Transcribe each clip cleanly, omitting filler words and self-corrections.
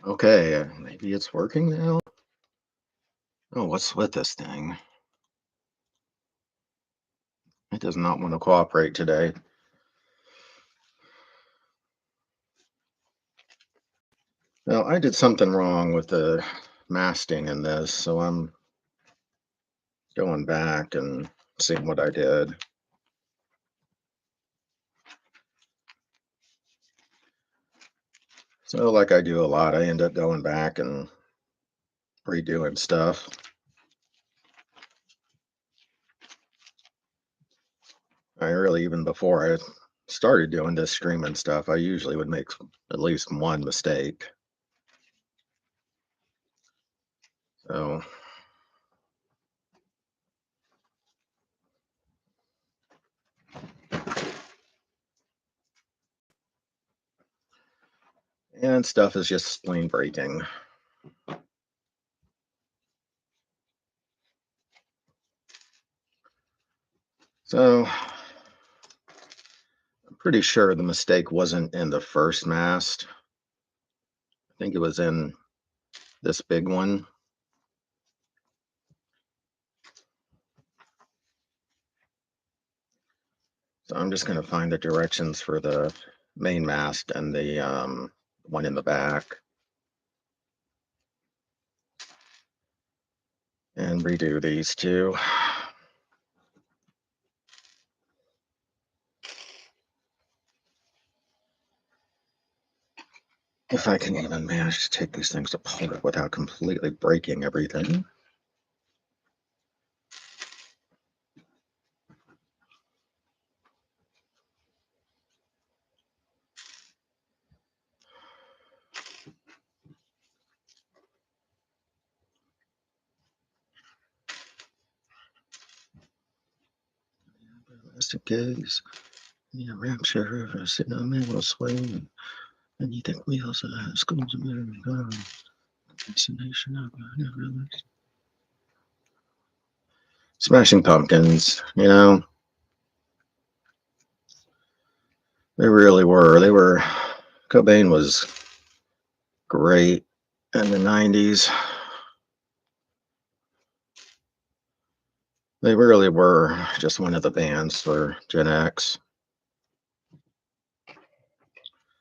Okay, maybe it's working now. Oh, what's with this thing? It does not want to cooperate today. Well, I did something wrong with the masting in this, so I'm going back and seeing what I did. So, like I do a lot, I end up going back and redoing stuff. I really, even before I started doing this streaming stuff, I usually would make at least one mistake. So, and stuff is just spleen breaking. So, I'm pretty sure the mistake wasn't in the first mast. I think it was in this big one. So I'm just going to find the directions for the main mast and the one in the back and redo these two. If I can even manage to take these things apart without completely breaking everything. Plastic case, yeah, rapture, sitting on manual swing, and you think wheels schools of moving, destination of Smashing Pumpkins, they really were. Cobain was great in the 90s. They really were just one of the bands for Gen X.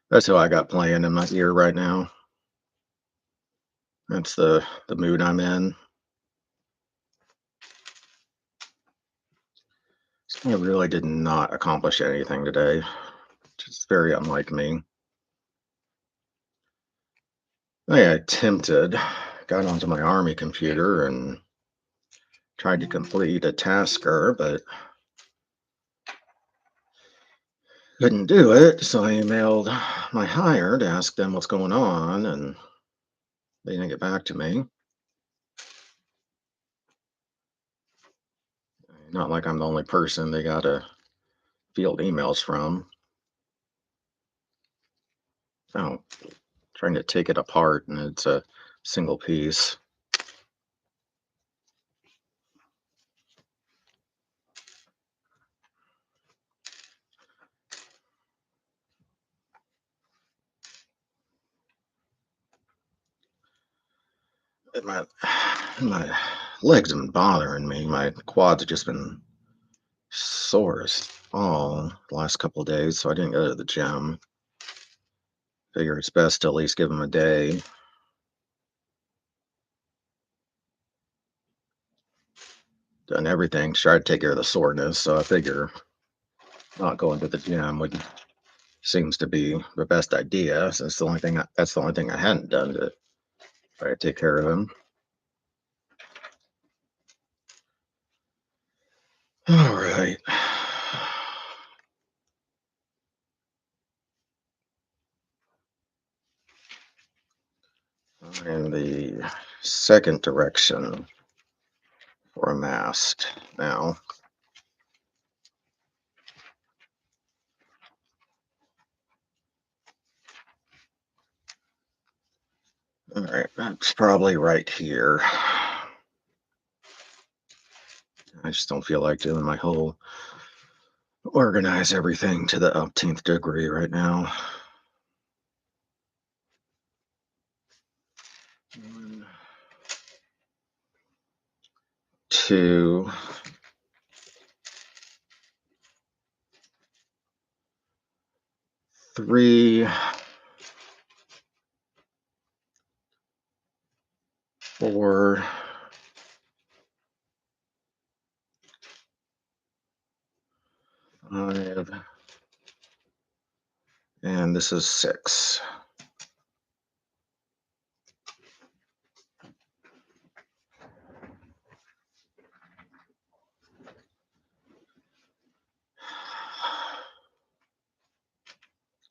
That's who I got playing in my ear right now. That's the mood I'm in. I really did not accomplish anything today, which is very unlike me. I attempted, got onto my army computer and tried to complete a tasker, but couldn't do it. So I emailed my hire to ask them what's going on, and they didn't get back to me. Not like I'm the only person they got to field emails from. Oh, trying to take it apart, and it's a single piece. And my legs have been bothering me. My quads have just been sore as all the last couple of days, so I didn't go to the gym. Figure it's best to at least give them a day. Done everything, tried to take care of the soreness, so I figure not going to the gym would seems to be the best idea. So that's the only thing I hadn't done to try to take care of him. All right. And the second direction for a mast now. All right, that's probably right here. I just don't feel like doing my whole organize everything to the umpteenth degree right now. two, three, four, five, and this is six.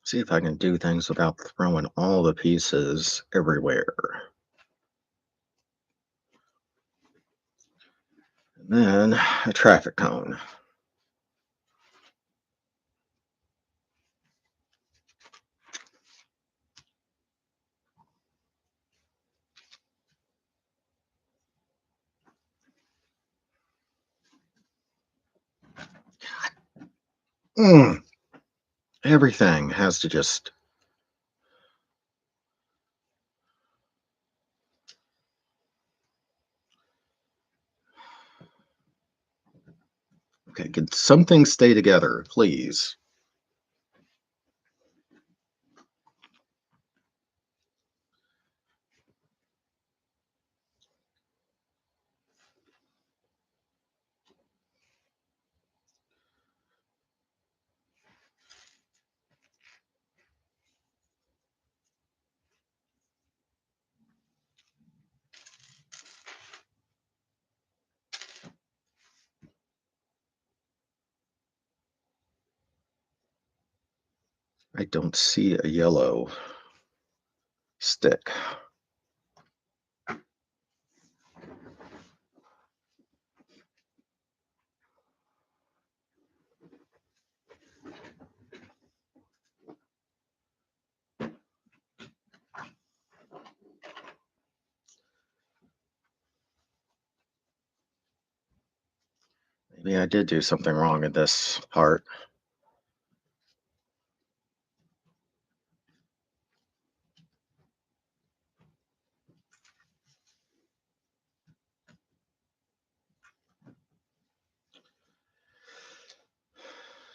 See if I can do things without throwing all the pieces everywhere. And then a traffic cone. Mm, everything has to just. Okay, can something stay together, please? I don't see a yellow stick. Maybe I did do something wrong in this part.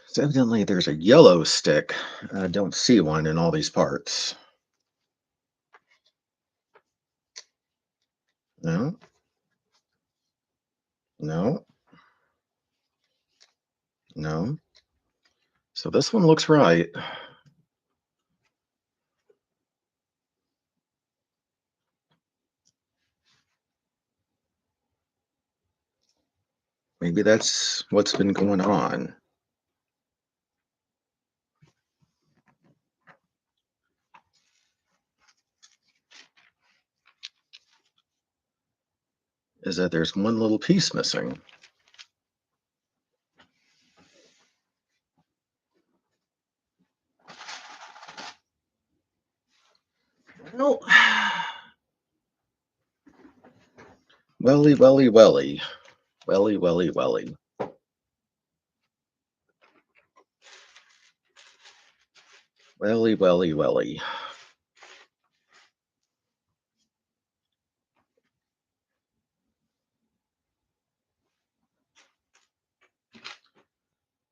So evidently there's a yellow stick. I don't see one in all these parts. No, no, no. So this one looks right. Maybe that's what's been going on. Is that there's one little piece missing. Well, welly, welly, welly, welly, welly, welly, welly, welly, welly,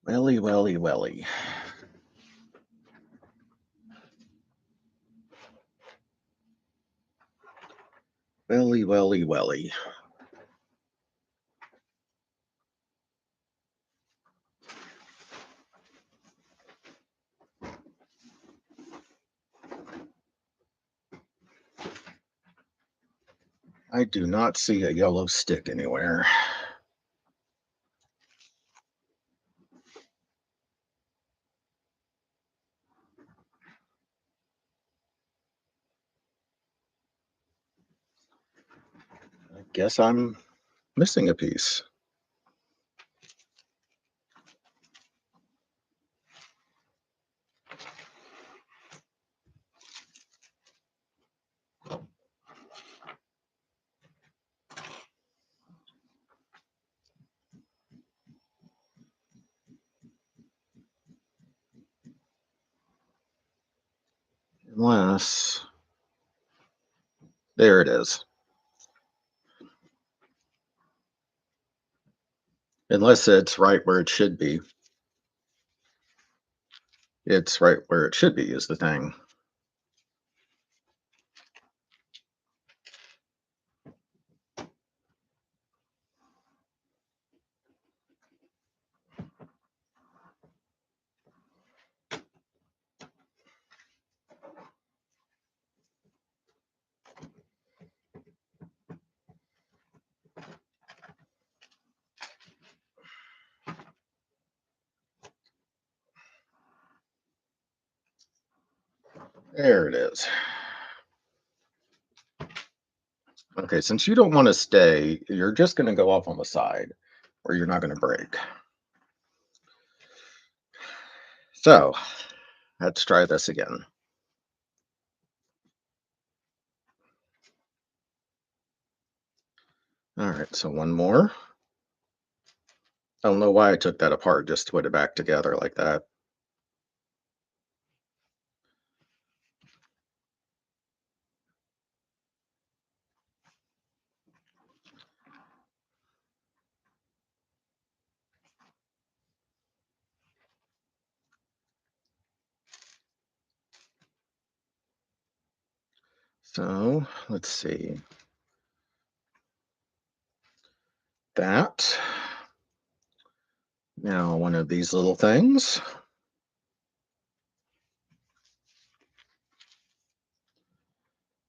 welly, welly, welly, welly, welly, welly. I do not see a yellow stick anywhere. I guess I'm missing a piece. Unless, there it is. unless it's right where it should be. It's right where it should be is the thing. There it is. Okay, since you don't want to stay, you're just going to go off on the side or you're not going to break. So let's try this again. All right, so one more. I don't know why I took that apart, just to put it back together like that. So let's see. That. Now one of these little things.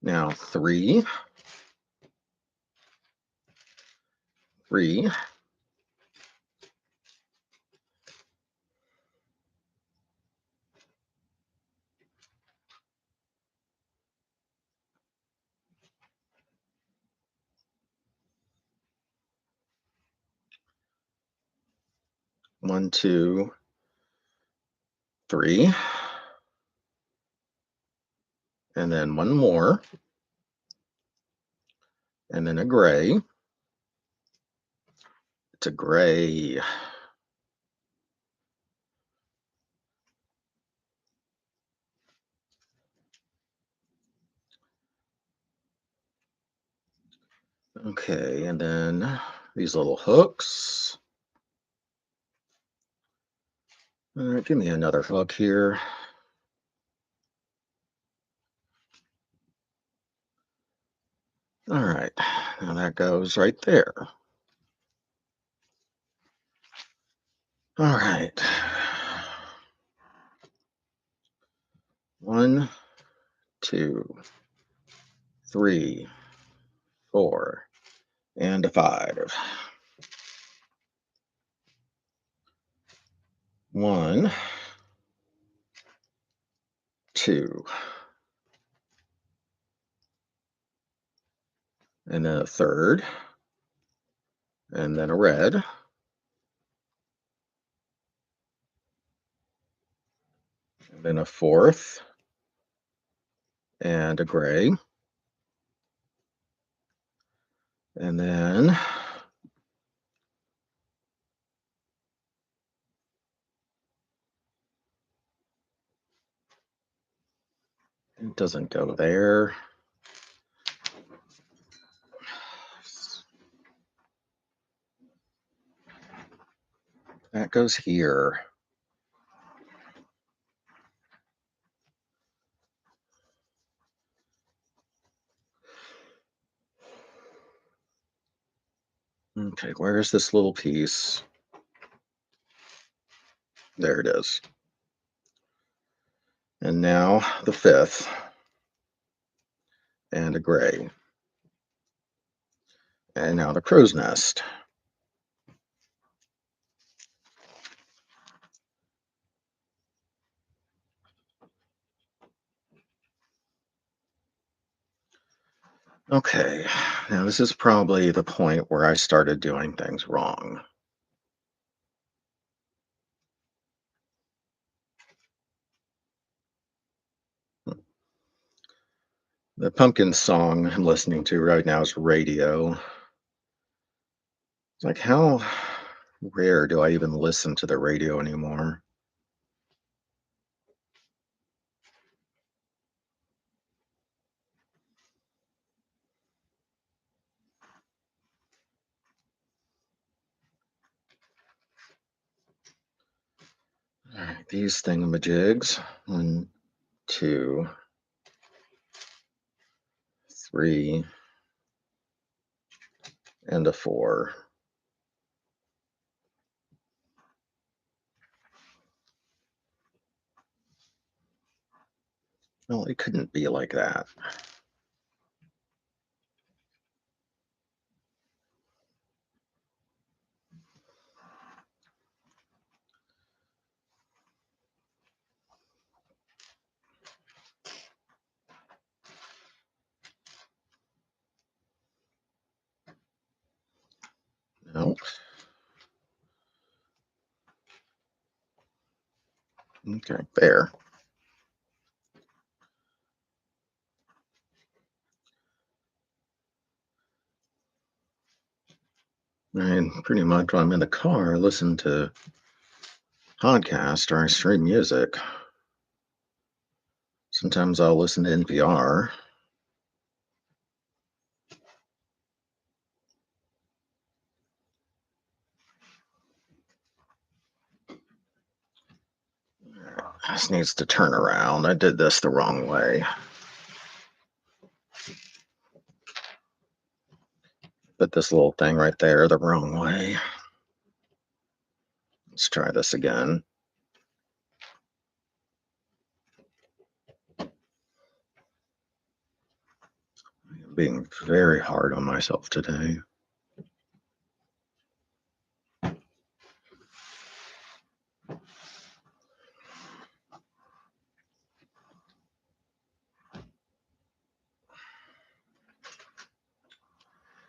Now three, 1, 2, 3, and then one more, and then a gray. It's a gray. Okay, and then these little hooks. All right, give me another hook here. All right, now that goes right there. All right. 1, 2, 3, 4, and a 5. 1, 2, and then a third, and then a red, and then a fourth, and a gray, and then it doesn't go there. That goes here. Okay, where's this little piece? There it is. And now the fifth, and a gray. And now the crow's nest. Okay, now this is probably the point where I started doing things wrong. The pumpkin song I'm listening to right now is Radio. It's like, how rare do I even listen to the radio anymore? these thingamajigs. 1, 2, 3, and a 4. Well, it couldn't be like that. No. Okay, there. And pretty much when I'm in the car, I listen to podcasts or I stream music. Sometimes I'll listen to NPR. This needs to turn around. I did this the wrong way. Put this little thing right there the wrong way. Let's try this again. I'm being very hard on myself today.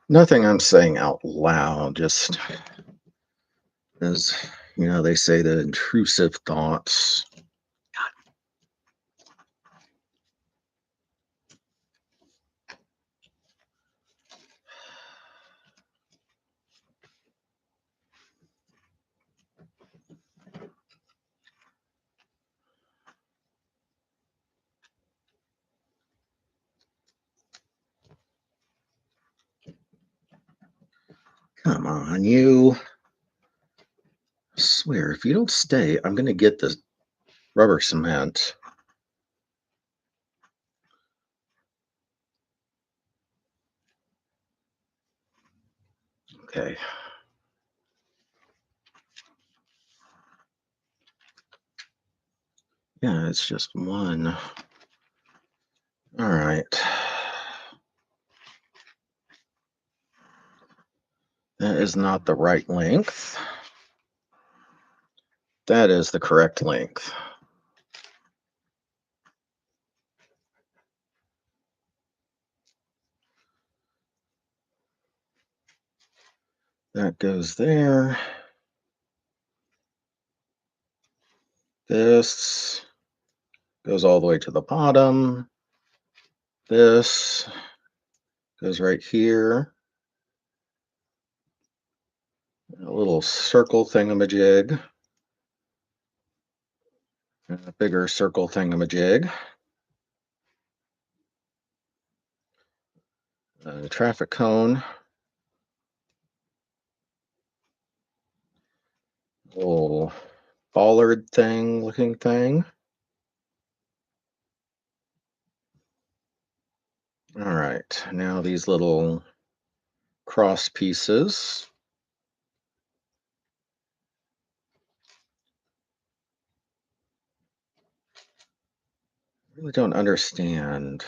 Nothing I'm saying out loud, just as, they say the intrusive thoughts. Come on, you. I swear, if you don't stay, I'm going to get this rubber cement. Okay. Yeah, it's just one. All right. That is not the right length. That is the correct length. That goes there. This goes all the way to the bottom. This goes right here. A little circle thingamajig. And a bigger circle thingamajig. A traffic cone. A little bollard thing looking thing. All right, now these little cross pieces. I really don't understand.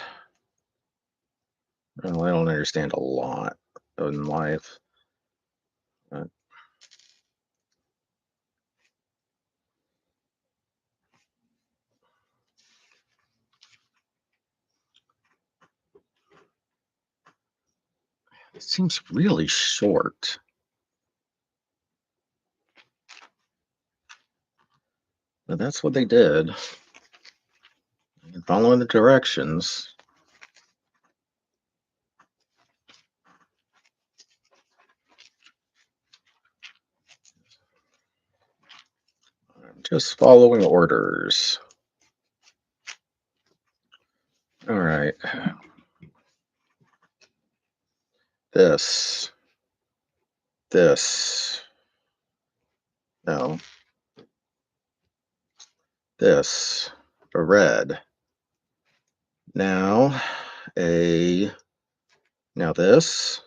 Well, I don't understand a lot in life. But it seems really short. But that's what they did. Following the directions. I'm just following orders. All right. This. This. No. this, a red. Now a now this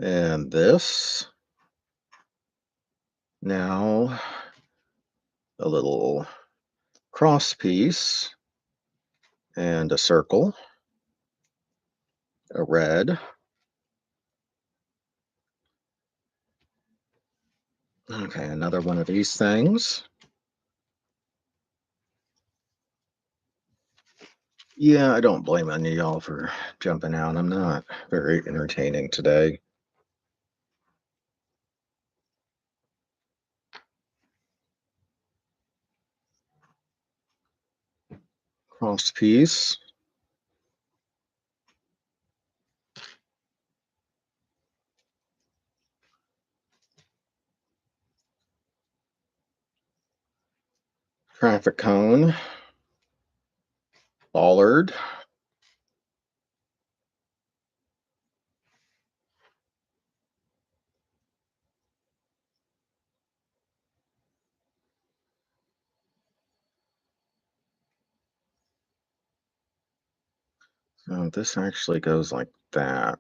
and this. Now a little cross piece and a circle, a red. Okay, another one of these things. Yeah, I don't blame any of y'all for jumping out. I'm not very entertaining today. Cross piece. Traffic cone. Bollard. So this actually goes like that.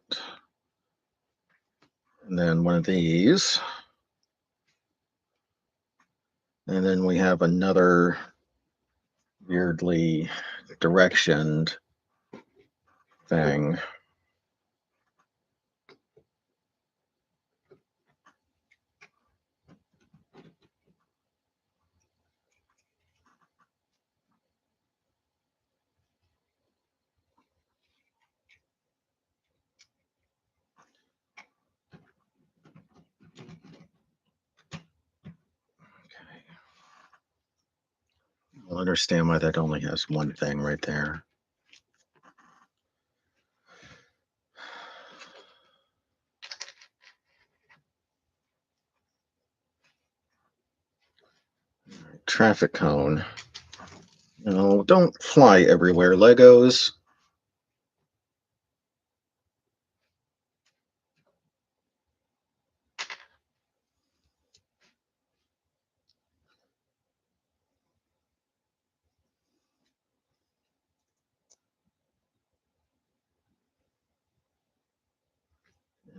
And then one of these. And then we have another weirdly directioned thing. I'll understand why that only has one thing right there. Traffic cone. No, don't fly everywhere, Legos.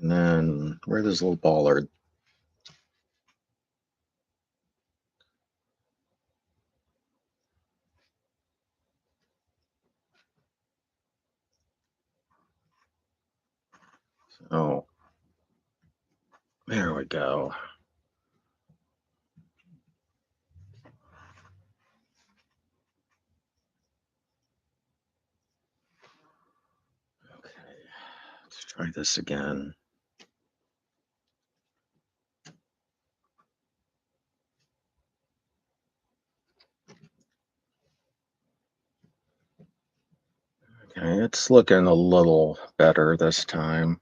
And then where's this little bollard? Oh, there we go. Okay, let's try this again. Okay, it's looking a little better this time.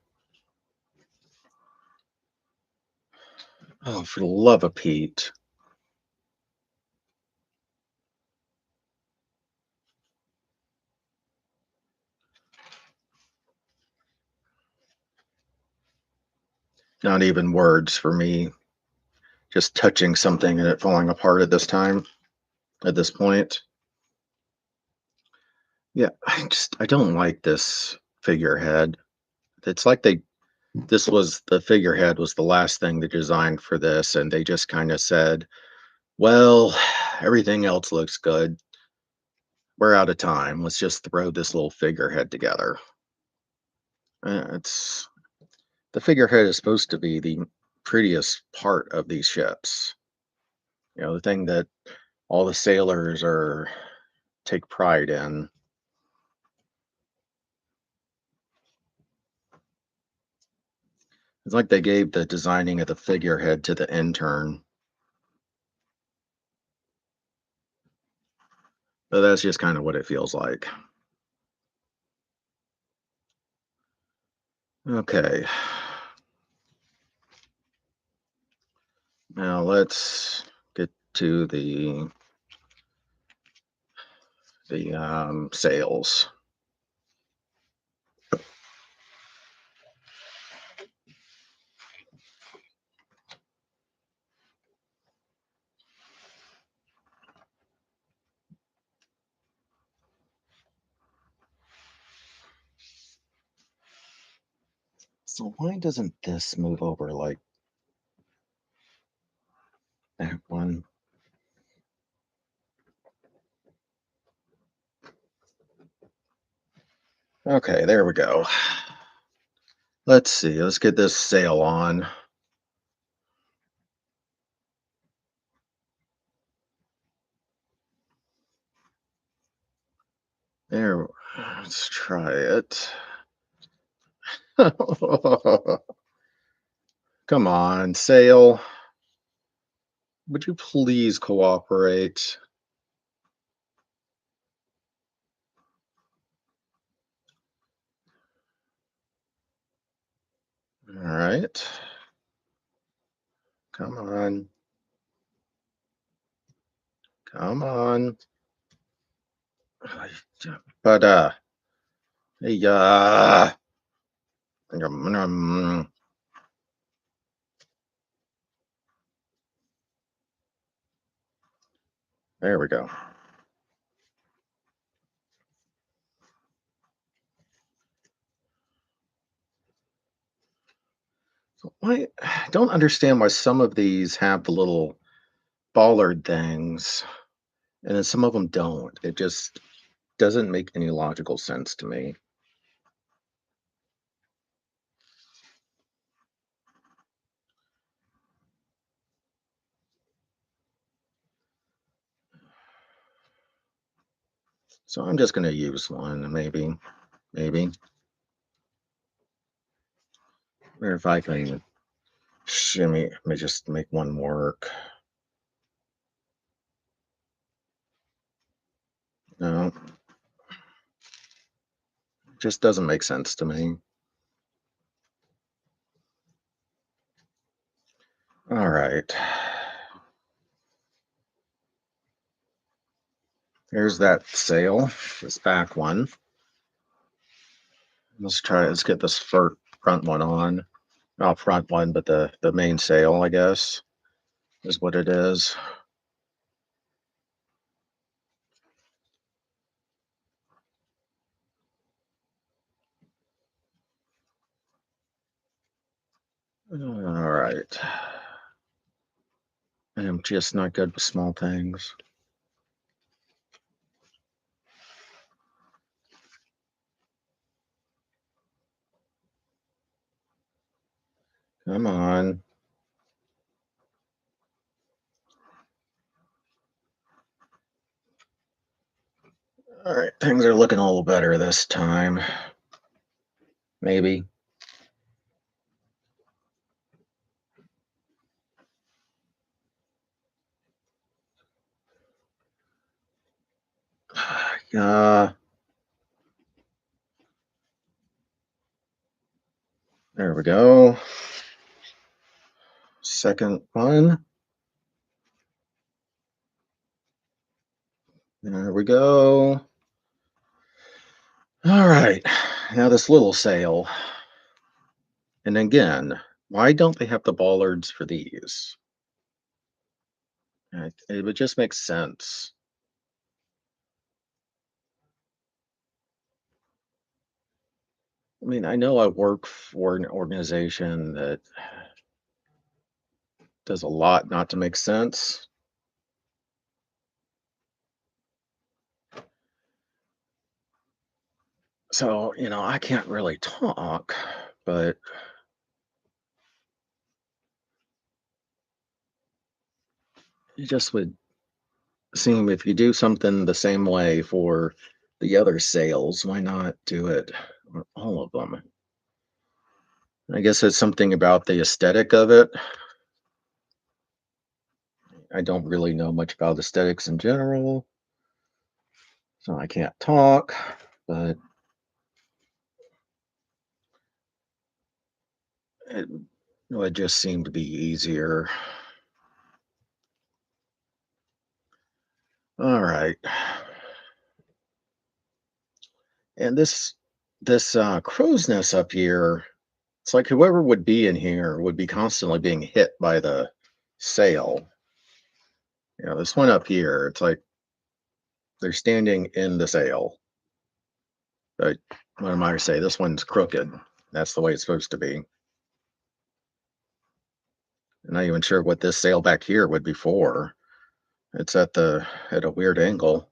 Oh, for the love of Pete. Not even words for me. Just touching something and it falling apart at this time, at this point. Yeah, I don't like this figurehead. It's like this was the figurehead was the last thing they designed for this, and they just kind of said, well, everything else looks good. We're out of time. Let's just throw this little figurehead together. It's the figurehead is supposed to be the prettiest part of these ships. You know, the thing that all the sailors are take pride in. It's like they gave the designing of the figurehead to the intern. But that's just kind of what it feels like. Okay. Now let's get to the sails. So why doesn't this move over like that one? Okay, there we go. Let's see. Let's get this sail on. There. Let's try it. Come on, sail. Would you please cooperate? All right. Come on. Come on. But hey, there we go. So I don't understand why some of these have the little bollard things and then some of them don't. It just doesn't make any logical sense to me. So I'm just going to use one, maybe. Or if I can shimmy, let me just make one work. No, just doesn't make sense to me. All right. Here's that sail, this back one. Let's get this front one on. Not front one, but the main sail, I guess, is what it is. All right. I am just not good with small things. Come on. All right, things are looking a little better this time. Maybe. Uh, there we go. Second one. There we go. All right. Now this little sail. And again, why don't they have the bollards for these? It would just make sense. I mean, I know I work for an organization that does a lot not to make sense. So, I can't really talk, but it just would seem if you do something the same way for the other sales, why not do it for all of them? I guess it's something about the aesthetic of it. I don't really know much about aesthetics in general, so I can't talk, but it would just seem to be easier. All right. And this crow's nest up here, it's like whoever would be in here would be constantly being hit by the sail. This one up here, it's like they're standing in the sail. But what am I to say? This one's crooked. That's the way it's supposed to be. I'm not even sure what this sail back here would be for. It's at a weird angle.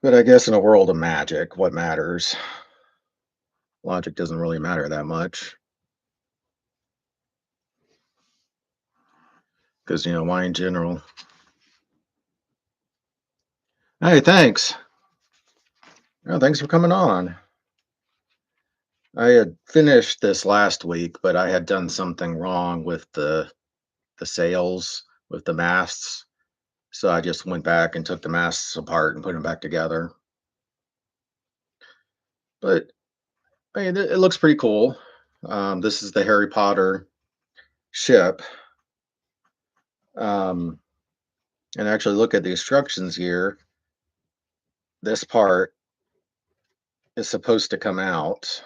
But I guess in a world of magic, what matters? Logic doesn't really matter that much. Because, why in general? Hey, thanks. Oh, thanks for coming on. I had finished this last week, but I had done something wrong with the sails, with the masts. So I just went back and took the masts apart and put them back together. But I mean, it looks pretty cool. This is the Harry Potter ship. Um, and actually, look at the instructions here. This part is supposed to come out,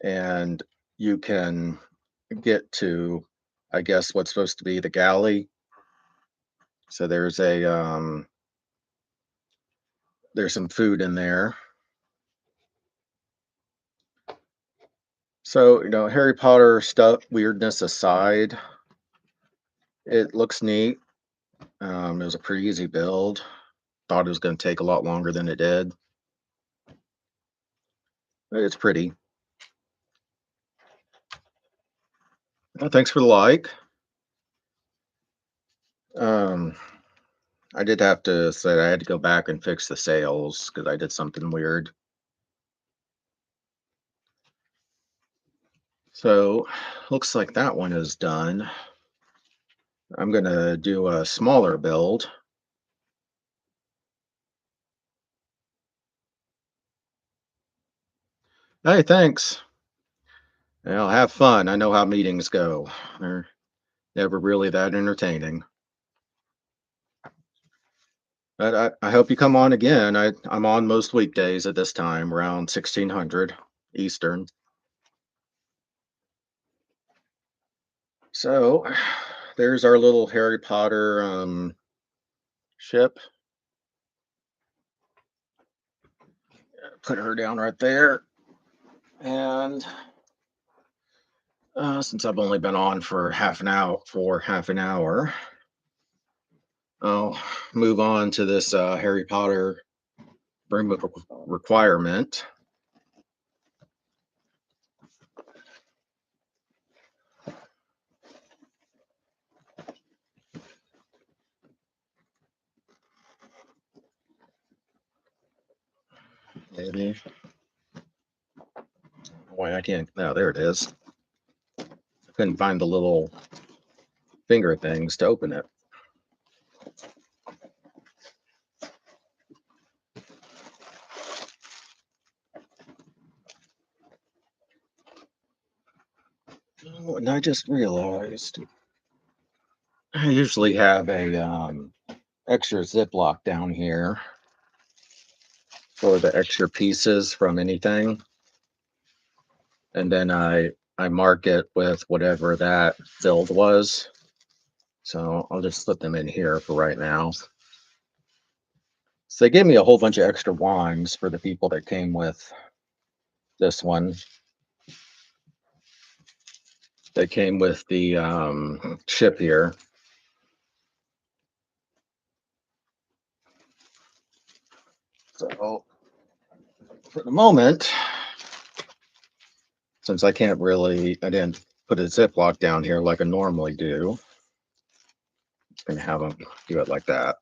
and you can get to, I guess, what's supposed to be the galley. So there's some food in there. So, Harry Potter stuff, weirdness aside, it looks neat. It was a pretty easy build. Thought it was going to take a lot longer than it did. But it's pretty. Thanks for the like. Um, I did have to say I had to go back and fix the sails because I did something weird. So, looks like that one is done. I'm going to do a smaller build. Hey, thanks. Have fun. I know how meetings go. They're never really that entertaining. But I hope you come on again. I'm on most weekdays at this time, around 1600 Eastern. So there's our little Harry Potter ship. Put her down right there. And since I've only been on for half an hour, I'll move on to this Harry Potter room of requirement. Maybe. Why I can't. No, there it is. I couldn't find the little finger things to open it. Oh, and I just realized I usually have a extra Ziploc down here for the extra pieces from anything, and then I mark it with whatever that filled was. So I'll just slip them in here for right now. So they gave me a whole bunch of extra wands for the people that came with this one. They came with the ship here. So for the moment, since I didn't put a Ziploc down here like I normally do, I'm gonna have them do it like that.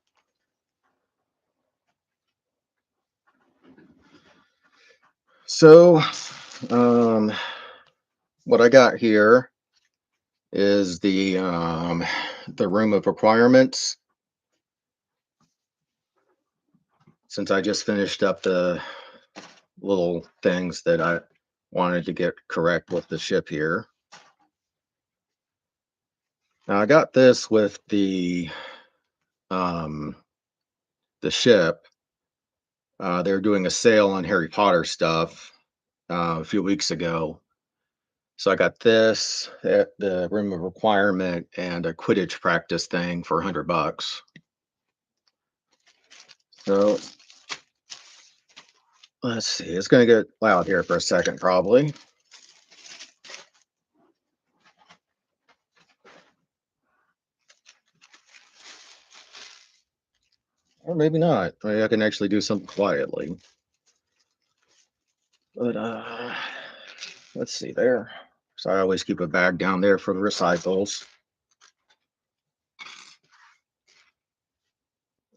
So, what I got here is the room of requirements. Since I just finished up the little things that I wanted to get correct with the ship here. Now I got this with um, the ship. They were doing a sale on Harry Potter stuff a few weeks ago. So I got this, the room of requirement, and a Quidditch practice thing for $100. So Let's see. It's gonna get loud here for a second, probably, or maybe not. Maybe I can actually do something quietly. But let's see there. So I always keep a bag down there for the recycles.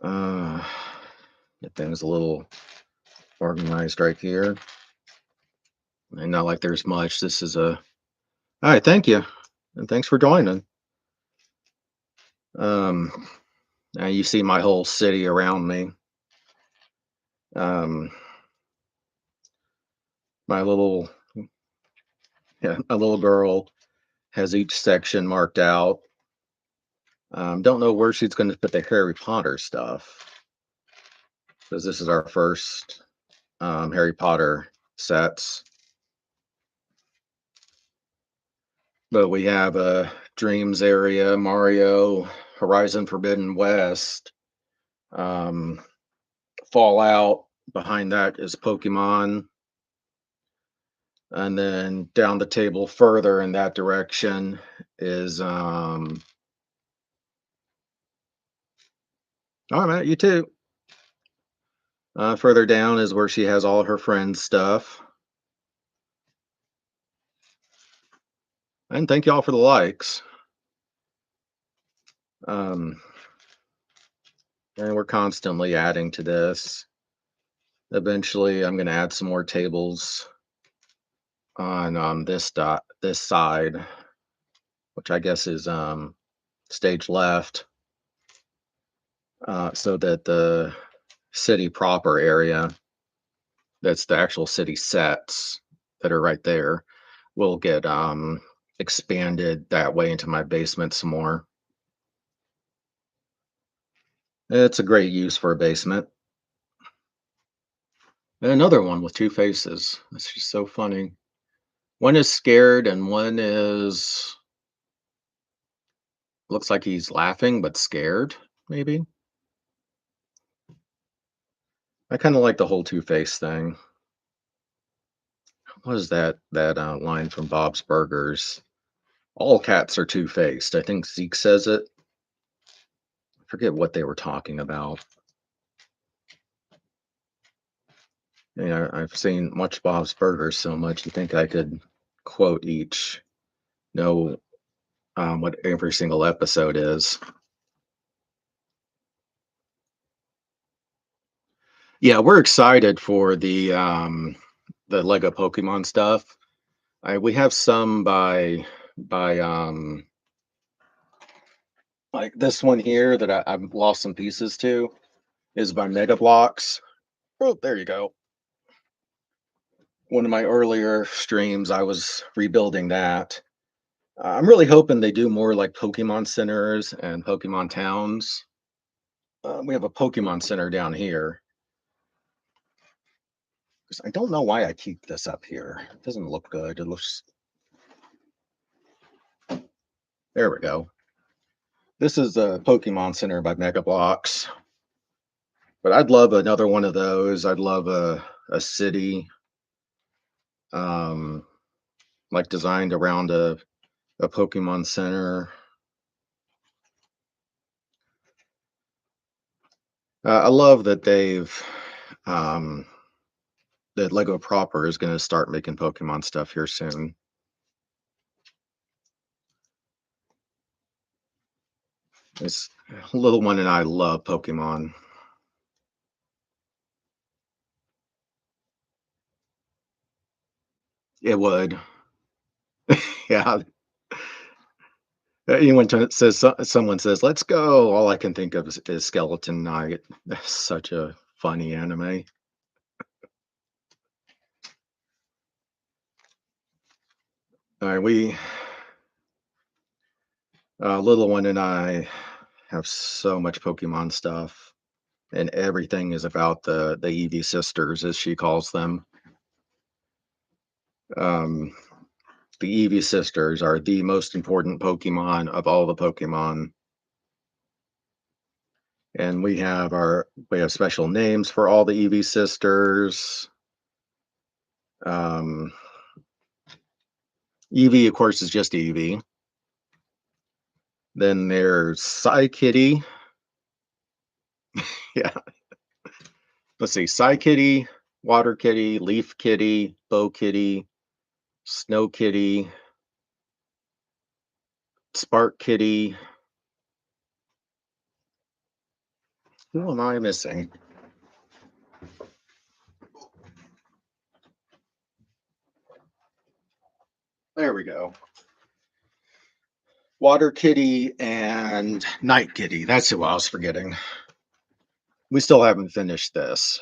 Uh, Get things a little organized right here. And not like there's much. This is a. All right, thank you, and thanks for joining. Um, Now you see my whole city around me. Um, my little yeah, my little girl has each section marked out. Don't know where she's going to put the Harry Potter stuff because this is our first Harry Potter sets. But we have a Dreams area, Mario, Horizon Forbidden West, um, Fallout. Behind that is Pokemon. And then down the table further in that direction is all right, you too. Further down is where she has all her friends' stuff. And thank y'all for the likes. Um, and we're constantly adding to this. Eventually, I'm going to add some more tables on this side, which I guess is stage left, so that the city proper area, that's the actual city sets that are right there, will get expanded that way into my basement some more. It's a great use for a basement. And another one with two faces. It's just so funny. One is scared, and one is looks like he's laughing but scared. Maybe I kind of like the whole two face thing. What is that line from Bob's Burgers? All cats are two faced. I think Zeke says it. I forget what they were talking about. You know, I've seen Much Bob's Burgers so much. You think I could quote each, know what every single episode is. Yeah, we're excited for the Lego Pokemon stuff. We have some by like this one here that I've lost some pieces to is by Mega Blocks. Oh, there you go. One of my earlier streams, I was rebuilding that. I'm really hoping they do more like Pokemon centers and Pokemon towns. We have a Pokemon center down here. 'Cause I don't know why I keep this up here. It doesn't look good. It looks. There we go. This is a Pokemon Center by Mega Bloks, but I'd love another one of those. I'd love a city um, like designed around a Pokemon Center. I love that um, that Lego proper is going to start making Pokemon stuff here soon. This little one and I love Pokemon. It would, yeah. Anyone says someone says let's go, all I can think of is Skeleton Knight. That's such a funny anime. All right, little one and I have so much Pokemon stuff, and everything is about the Eevee sisters, as she calls them. Um, the Eevee sisters are the most important Pokemon of all the Pokemon, and we have special names for all the Eevee sisters. Um, Eevee, of course, is just Eevee. Then there's Psy Kitty. Yeah, let's see. Psy Kitty, Water Kitty, Leaf Kitty, Bow Kitty, Snow Kitty, Spark Kitty. Who am I missing? There we go. Water Kitty and Night Kitty. That's who I was forgetting. We still haven't finished this.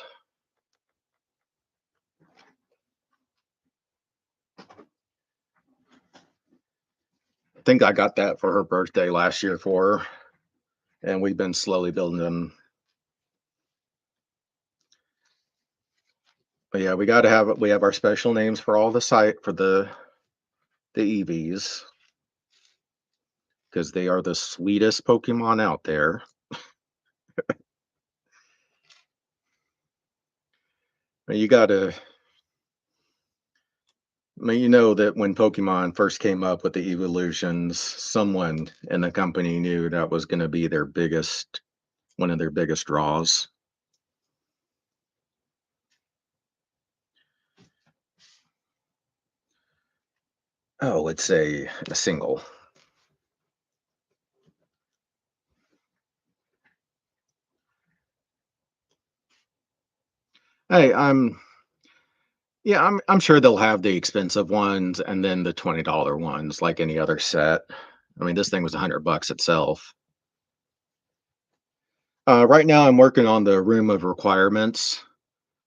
I think I got that for her birthday last year for her, and we've been slowly building them. But yeah, we have our special names for all the site for the EVs because they are the sweetest Pokemon out there. You gotta, I mean, you know that when Pokemon first came up with the evolutions, someone in the company knew that was going to be their biggest, one of their biggest draws. Oh, it's a single. Hey, I'm sure they'll have the expensive ones and then the $20 ones like any other set. I mean, this thing was $100 itself. Right now, I'm working on the room of requirements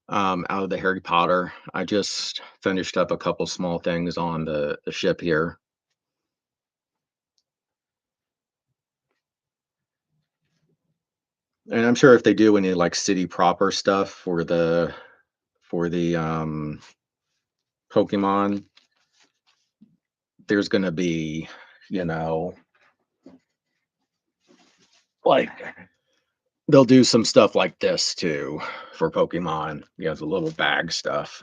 out of the Harry Potter. I just finished up a couple small things on the ship here. And I'm sure if they do any like city proper stuff for the Pokemon, there's gonna be, you know, like they'll do some stuff like this too for Pokemon. You know, the little bag stuff.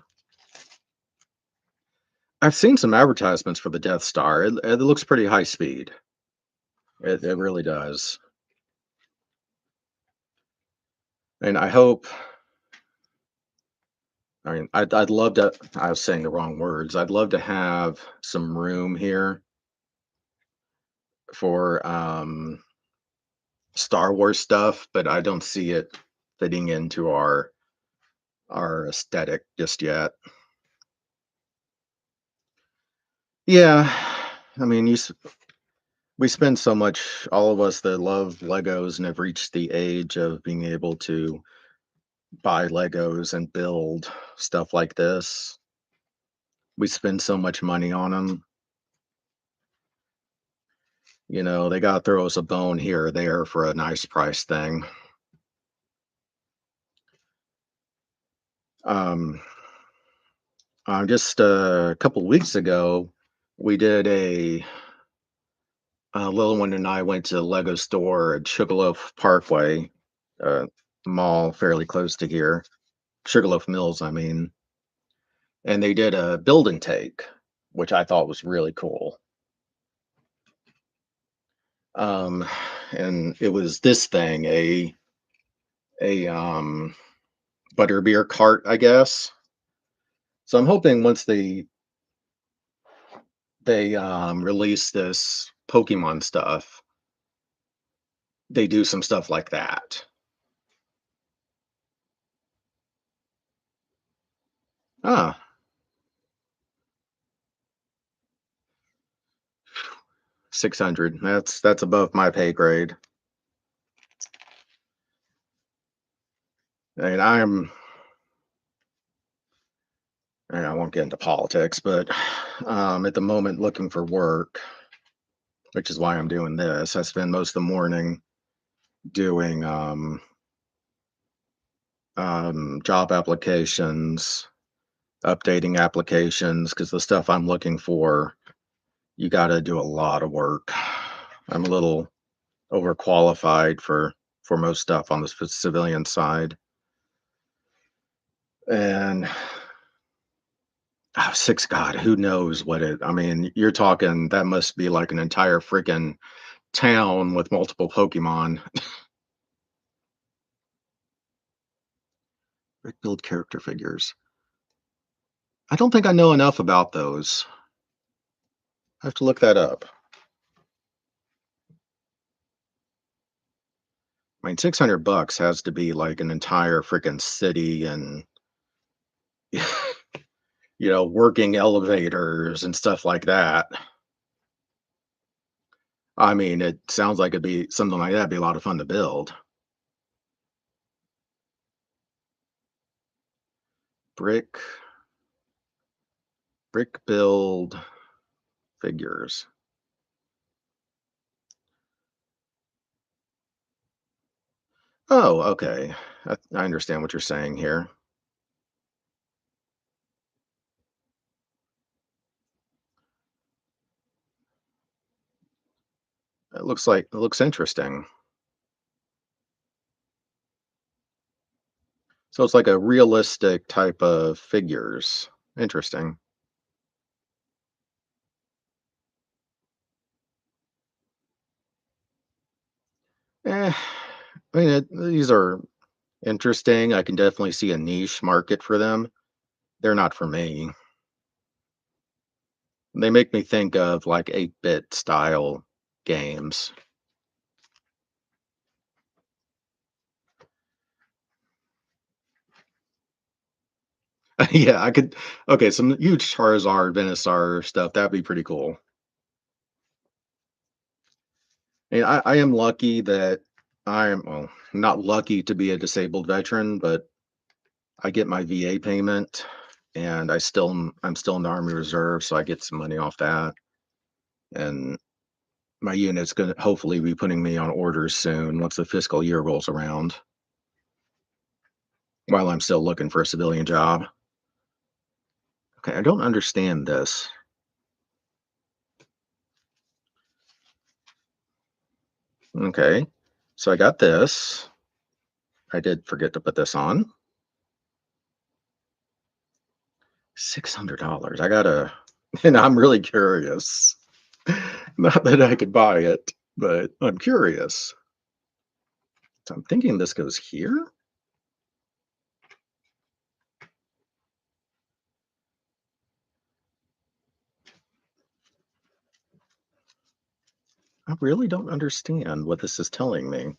I've seen some advertisements for the Death Star. It looks pretty high speed. It really does. And I hope. I mean, I'd love to. I was saying the wrong words. I'd love to have some room here for Star Wars stuff, but I don't see it fitting into our aesthetic just yet. Yeah, I mean, we spend so much. All of us that love Legos and have reached the age of being able to buy Legos and build stuff like this. We spend so much money on them. You know, they gotta throw us a bone here or there for a nice price thing. Um, just a couple weeks ago, we did a little one and I went to the Lego store at Sugarloaf Parkway, uh, mall fairly close to here, Sugarloaf Mills, I mean, and they did a build and take, which I thought was really cool. Um, and it was this thing, a butterbeer cart, I guess. So I'm hoping once they release this Pokemon stuff, they do some stuff like that. Ah, 600. That's above my pay grade. And I won't get into politics, but at the moment looking for work, which is why I'm doing this. I spend most of the morning doing job applications, updating applications, because the stuff I'm looking for, you got to do a lot of work. I'm a little overqualified for most stuff on the civilian side, and Oh, 6 God, who knows what it I mean, you're talking that must be like an entire freaking town with multiple Pokemon. Brick build character figures. I don't think I know enough about those. I have to look that up. I mean, 600 bucks has to be like an entire freaking city and, working elevators and stuff like that. I mean, it sounds like it'd be something like that'd be a lot of fun to build. Brick brick build figures. Oh, okay. I understand what you're saying here. It looks interesting. So it's like a realistic type of figures. Interesting. Eh, I mean, these are interesting. I can definitely see a niche market for them. They're not for me. They make me think of like 8-bit style games. Yeah, I could. Okay, some huge Charizard, Venusaur stuff. That'd be pretty cool. And I am lucky that well, not lucky to be a disabled veteran, but I get my VA payment, and I'm still in the Army Reserve, so I get some money off that. And my unit's gonna hopefully be putting me on orders soon once the fiscal year rolls around, while I'm still looking for a civilian job. Okay, I don't understand this. Okay, so I got this. I did forget to put this on. $600. I gotta, and I'm really curious. Not that I could buy it, but I'm curious. So I'm thinking this goes here. I really don't understand what this is telling me.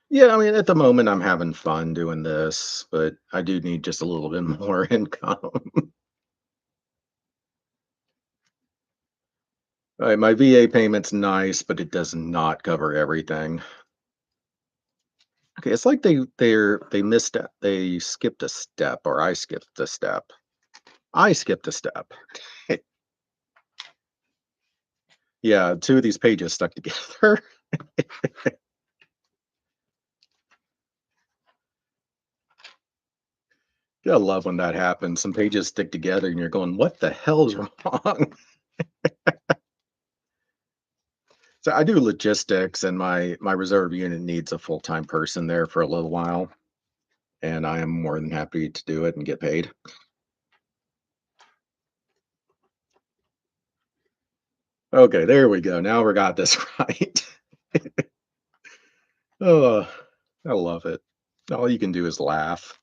Yeah, I mean, at the moment, I'm having fun doing this, but I do need just a little bit more income. My VA payment's nice, but it does not cover everything. Okay, it's like they missed a they skipped a step, or I skipped a step. I skipped a step. Yeah, 2 of these pages stuck together. I love when that happens. Some pages stick together and you're going, "What the hell's wrong?" So I do logistics, and my reserve unit needs a full-time person there for a little while, and I am more than happy to do it and get paid. Okay, there we go. Now we got this right. Oh, I love it. All you can do is laugh.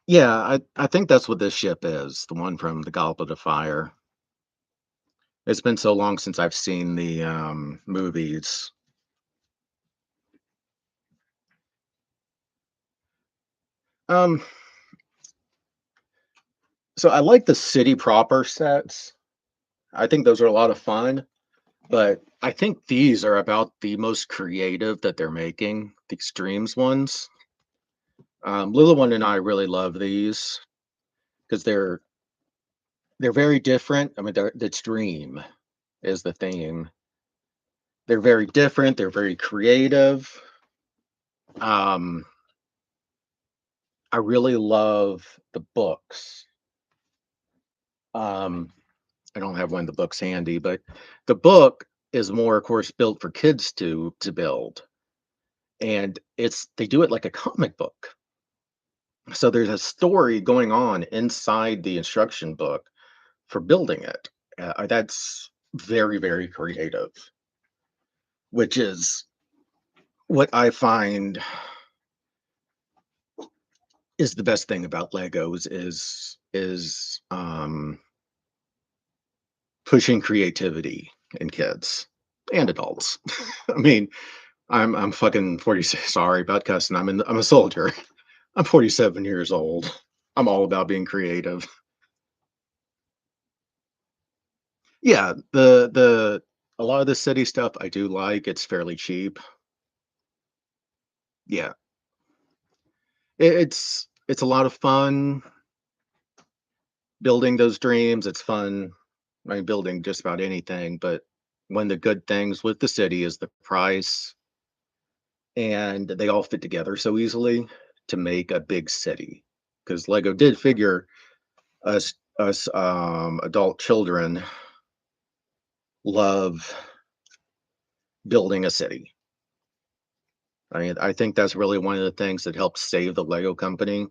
Yeah, I think that's what this ship is, the one from the Goblet of Fire. It's been so long since I've seen the, movies. Um, so I like the city proper sets. I think those are a lot of fun, but I think these are about the most creative that they're making, the extremes ones. Lila one and I really love these because they're very different. I mean, the extreme is the theme. They're very different. They're very creative. Um, I really love the books. Um, I don't have one of the books handy, but the book is more, of course, built for kids to build, and they do it like a comic book. So there's a story going on inside the instruction book for building it. That's very, very creative, which is what I find is the best thing about Legos is pushing creativity in kids and adults. I mean, I'm fucking 46. Sorry about cussing. I'm a soldier. I'm 47 years old. I'm all about being creative. Yeah, the a lot of the city stuff I do like. It's fairly cheap. Yeah, it's a lot of fun building those dreams. It's fun. I mean, building just about anything, but one of the good things with the city is the price, and they all fit together so easily to make a big city. Because Lego did figure us adult children love building a city. I mean, I think that's really one of the things that helped save the Lego company.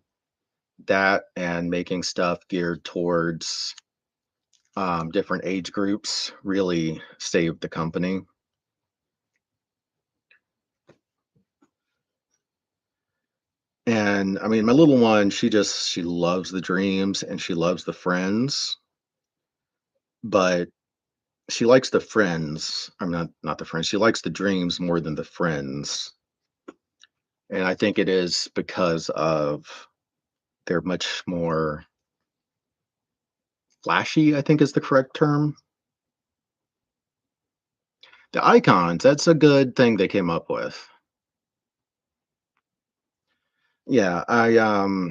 That and making stuff geared towards different age groups really saved the company. And I mean, my little one, she loves the dreams and she loves the friends, but she likes the friends. I'm not the friends. She likes the dreams more than the friends. And I think it is because of they're much more flashy, I think is the correct term. The icons, that's a good thing they came up with. Yeah, I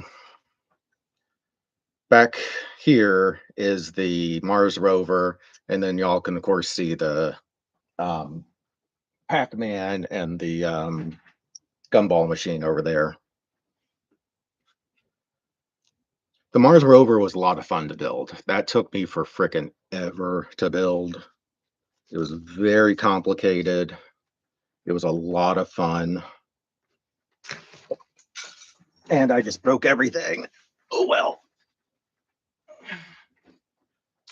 back here is the Mars rover, and then y'all can of course see the um Pac-Man and the gumball machine over there. The Mars rover was a lot of fun to build. That took me for frickin' ever to build. It was very complicated. It was a lot of fun. And I just broke everything. Oh well.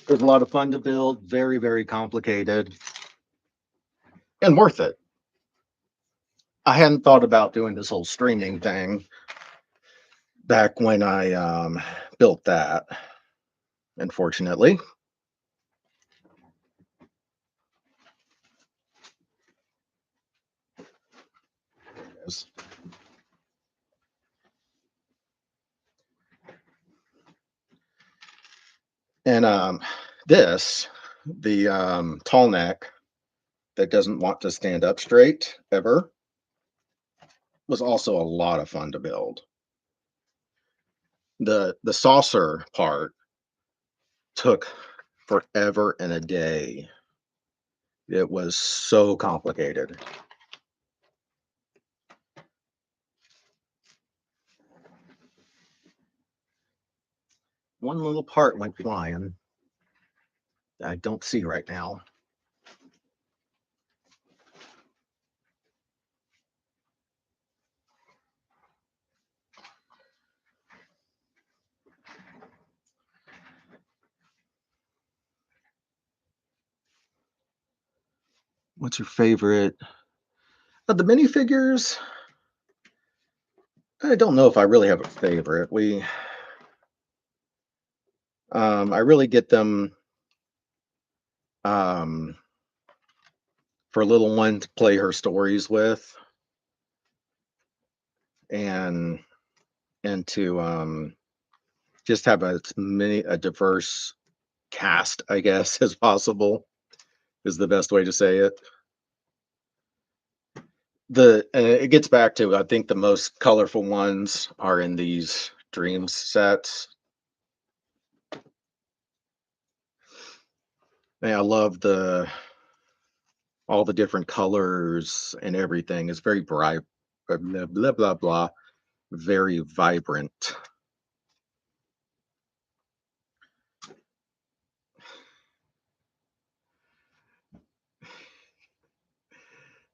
It was a lot of fun to build, very, very complicated, and worth it. I hadn't thought about doing this whole streaming thing back when I built that, unfortunately. Yes. And this, the tall neck that doesn't want to stand up straight ever, was also a lot of fun to build. The saucer part took forever and a day. It was so complicated. One little part went flying that I don't see right now. What's your favorite? The minifigures, I don't know if I really have a favorite. I really get them um, for little one to play her stories with, and to just have a diverse cast, I guess, as possible is the best way to say it. It gets back to I think the most colorful ones are in these dreams sets. And I love the all the different colors and everything. It's very bright, blah blah blah blah. very vibrant.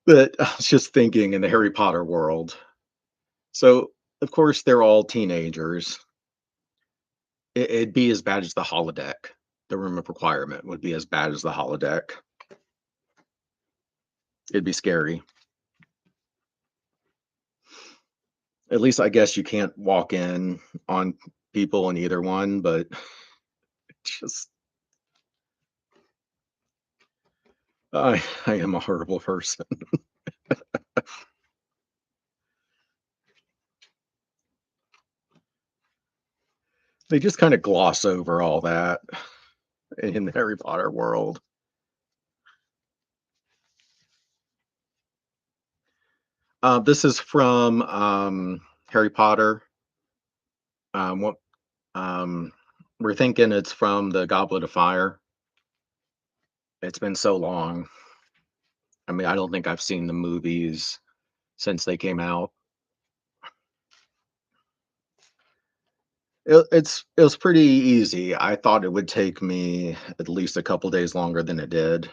But I was just thinking in the Harry Potter world. So, of course, they're all teenagers. It'd be as bad as the holodeck. The room of requirement would be as bad as the holodeck. It'd be scary. At least I guess you can't walk in on people in either one, but just I am a horrible person. They just kind of gloss over all that in the Harry Potter world. This is from Harry Potter. What um, we're thinking it's from the Goblet of Fire. It's been so long. I mean, I don't think I've seen the movies since they came out. It was pretty easy. I thought it would take me at least a couple days longer than it did.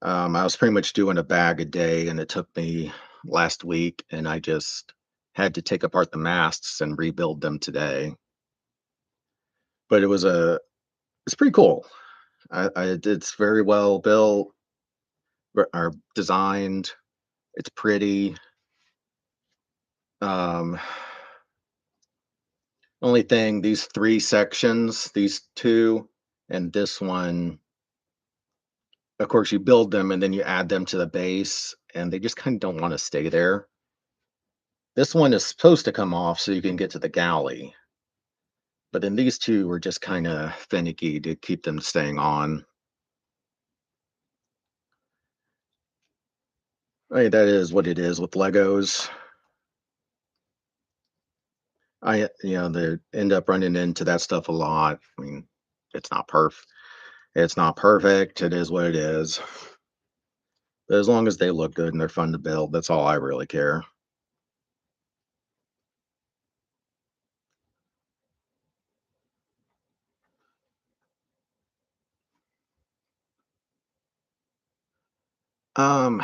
I was pretty much doing a bag a day, and it took me last week, and I just had to take apart the masks and rebuild them today. But it's pretty cool. It's very well built or designed. It's pretty. Um, Only thing, these three sections, these two, and this one, of course, you build them and then you add them to the base, and they just kind of don't want to stay there. This one is supposed to come off so you can get to the galley, but then these two were just kind of finicky to keep them staying on. I mean, that is what it is with Legos. They end up running into that stuff a lot. I mean, it's not perfect. It's not perfect. It is what it is. But as long as they look good and they're fun to build, that's all I really care. Um,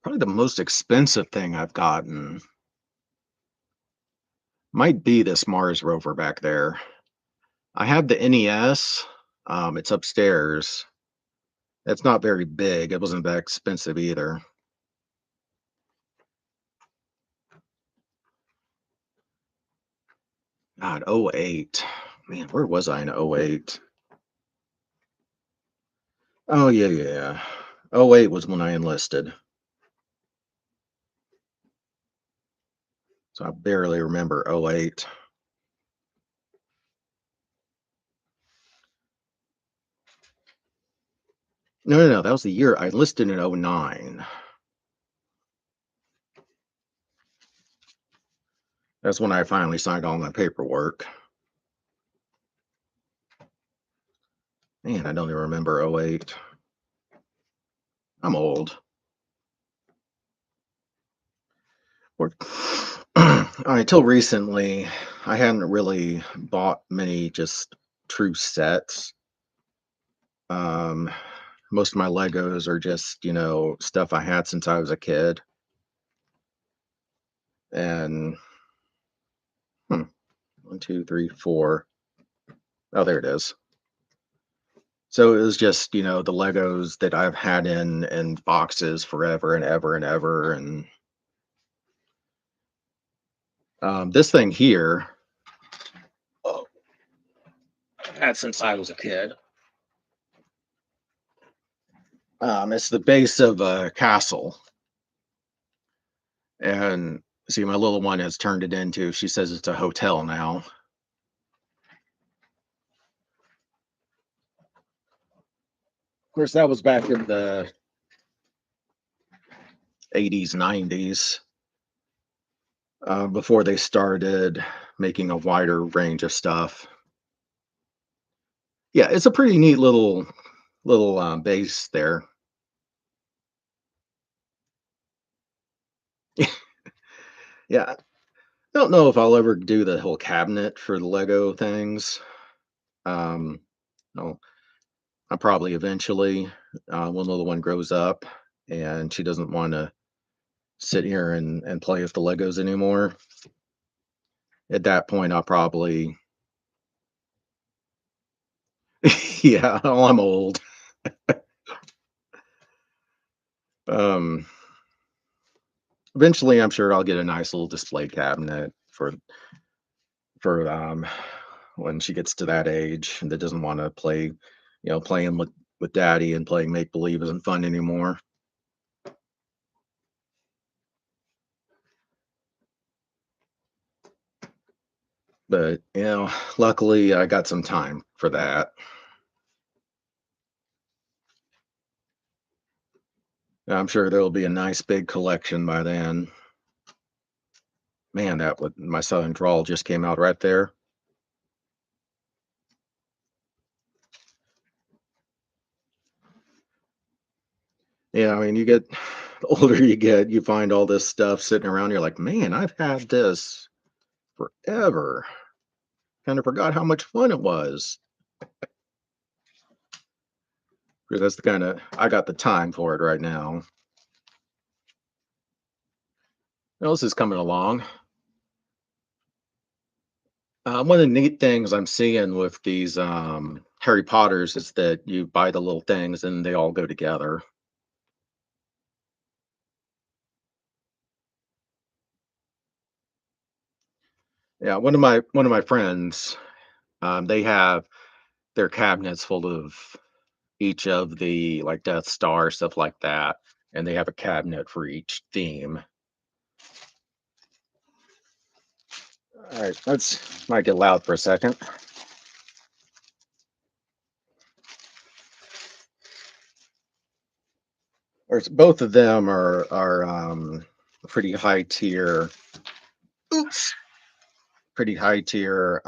Probably the most expensive thing I've gotten might be this Mars rover back there. I have the NES. It's upstairs. It's not very big. It wasn't that expensive either. God, '08. Man, where was I in '08? Oh, yeah, yeah. '08 was when I enlisted. So I barely remember '08. No, no, no. That was the year I enlisted in '09. That's when I finally signed all my paperwork. Man, I don't even remember '08. I'm old. Or until recently, I hadn't really bought many just true sets. Um, Most of my Legos are just, stuff I had since I was a kid. And hmm, one, two, three, four. Oh, there it is. So it was just, the Legos that I've had in boxes forever and ever and ever. And this thing here, oh, I've had since I was a kid. It's the base of a castle. And see, my little one has turned it into, she says it's a hotel now. Of course, that was back in the '80s, '90s, before they started making a wider range of stuff. Yeah, it's a pretty neat little base there. Yeah, I don't know if I'll ever do the whole cabinet for the Lego things. Um, no, I probably eventually, when the little one grows up and she doesn't want to sit here and play with the Legos anymore. At that point, I'll probably, yeah, oh, I'm old. Um, Eventually, I'm sure I'll get a nice little display cabinet for when she gets to that age and that doesn't want to play, playing with daddy and playing make believe isn't fun anymore. But luckily I got some time for that. I'm sure there'll be a nice big collection by then. Man, that would my southern drawl just came out right there. Yeah, I mean, you get the older you get, you find all this stuff sitting around. You're like, man, I've had this forever. Kind of forgot how much fun it was. Because that's the kind of I got the time for it right now. What else is coming along? One of the neat things I'm seeing with these Harry Potters is that you buy the little things and they all go together. Yeah, one of my friends, they have their cabinets full of each of the like Death Star stuff like that, and they have a cabinet for each theme. All right, let's might get loud for a second. Both of them are pretty high tier. Oops, pretty high tier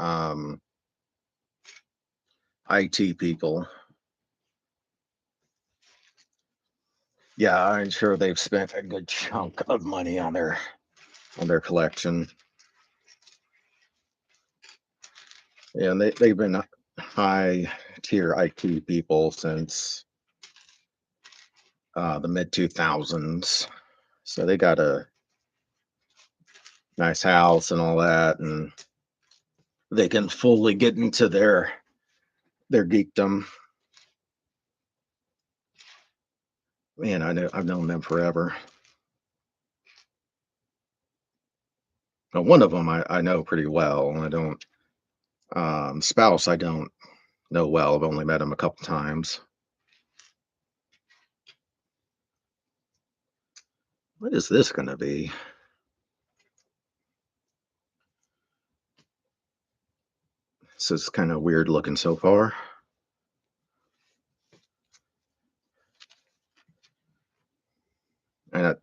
IT people. Yeah, I'm sure they've spent a good chunk of money on their collection. Yeah, and they've been high tier IT people since the mid 2000s. So they got a nice house and all that, and they can fully get into their geekdom. Man, I've known them forever. One of them I know pretty well. I don't spouse I don't know well. I've only met him a couple times. What is this going to be? This is kind of weird looking so far. And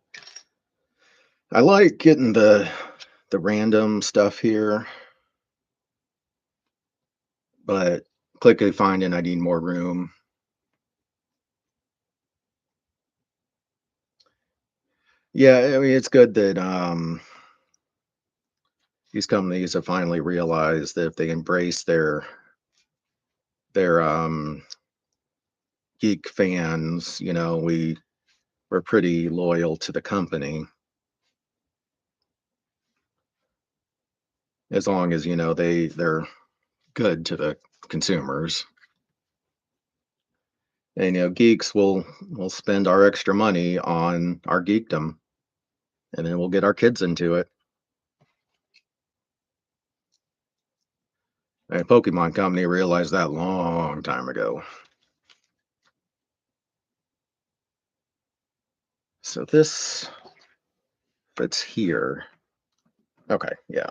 I like getting the random stuff here, but quickly finding I need more room. Yeah, I mean it's good that these companies have finally realized that if they embrace their geek fans, we're pretty loyal to the company as long as they're good to the consumers. And geeks will spend our extra money on our geekdom, and then we'll get our kids into it. And Pokemon Company realized that long time ago. So this fits here. Okay, yeah.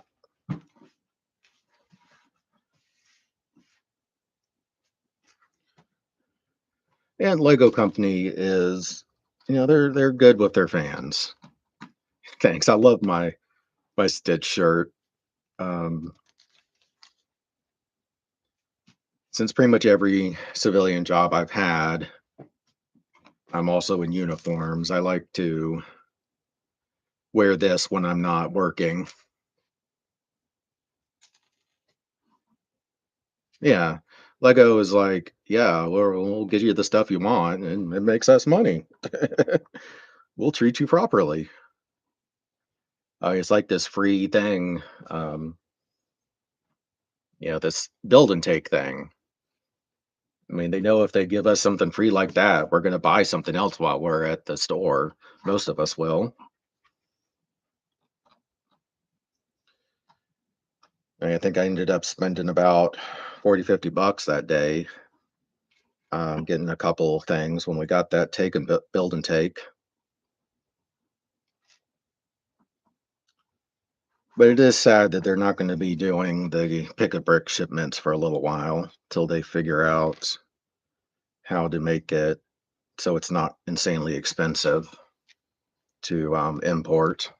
And Lego Company is, they're good with their fans. Thanks. I love my Stitch shirt. Um, since pretty much every civilian job I've had, I'm also in uniforms. I like to wear this when I'm not working. Yeah. Lego is like, yeah, we'll get you the stuff you want and it makes us money. We'll treat you properly. It's like this free thing, um, this build and take thing. I mean, they know if they give us something free like that, we're going to buy something else while we're at the store. Most of us will. And I think I ended up spending about 40, $50 that day, getting a couple things when we got that take and build and take. But it is sad that they're not going to be doing the pick a brick shipments for a little while till they figure out how to make it so it's not insanely expensive to import.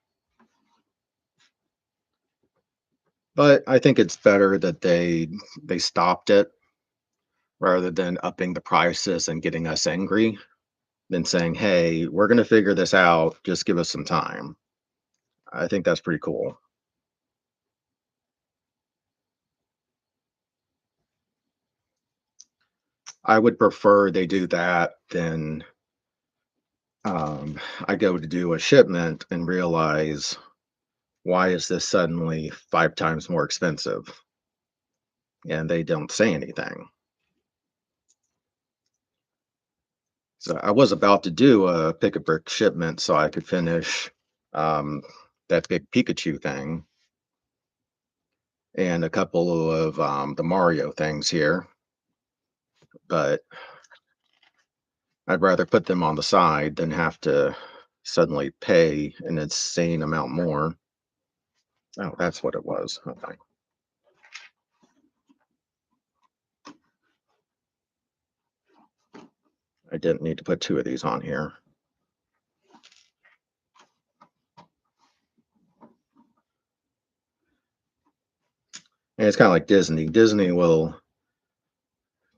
But I think it's better that they stopped it rather than upping the prices and getting us angry than saying, "Hey, we're going to figure this out. Just give us some time." I think that's pretty cool. I would prefer they do that than I go to do a shipment and realize, why is this suddenly 5 times more expensive? And they don't say anything. So I was about to do a pick a brick shipment so I could finish um, that big Pikachu thing and a couple of the Mario things here, but I'd rather put them on the side than have to suddenly pay an insane amount more. Oh, that's what it was. Okay. I didn't need to put two of these on here. And it's kind of like Disney. Disney will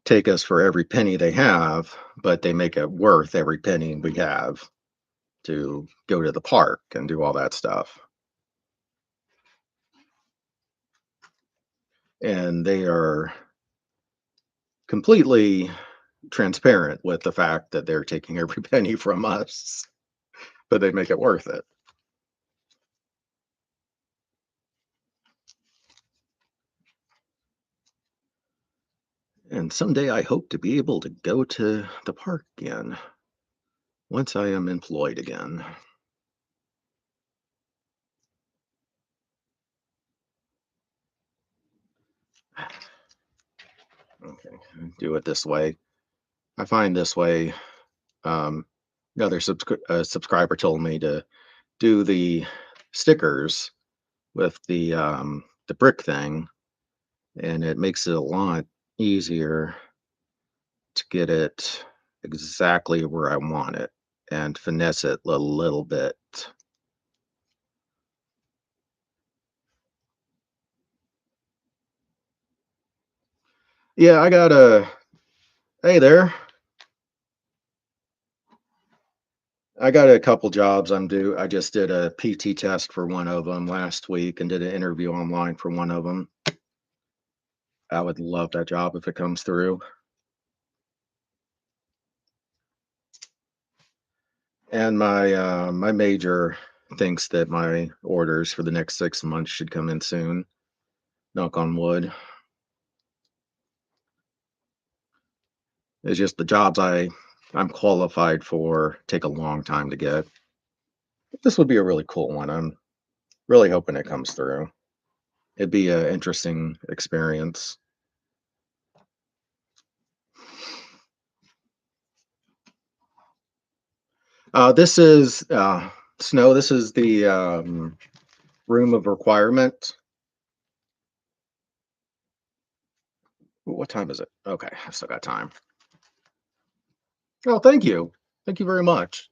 take us for every penny they have, but they make it worth every penny we have to go to the park and do all that stuff. And they are completely transparent with the fact that they're taking every penny from us, but they make it worth it. And someday I hope to be able to go to the park again once I am employed again. Okay, do it this way. I find this way. Um, another subscriber told me to do the stickers with the brick thing, and it makes it a lot easier to get it exactly where I want it and finesse it a little bit. Yeah, I got a hey there. I got a couple jobs I'm due. I just did a PT test for one of them last week and did an interview online for one of them. I would love that job if it comes through. And my major thinks that my orders for the next 6 months should come in soon. Knock on wood. It's just the jobs I'm qualified for take a long time to get. This would be a really cool one. I'm really hoping it comes through. It'd be an interesting experience. This is Snow. This is the room of requirement. What time is it? Okay, I still got time. Oh, thank you. Thank you very much.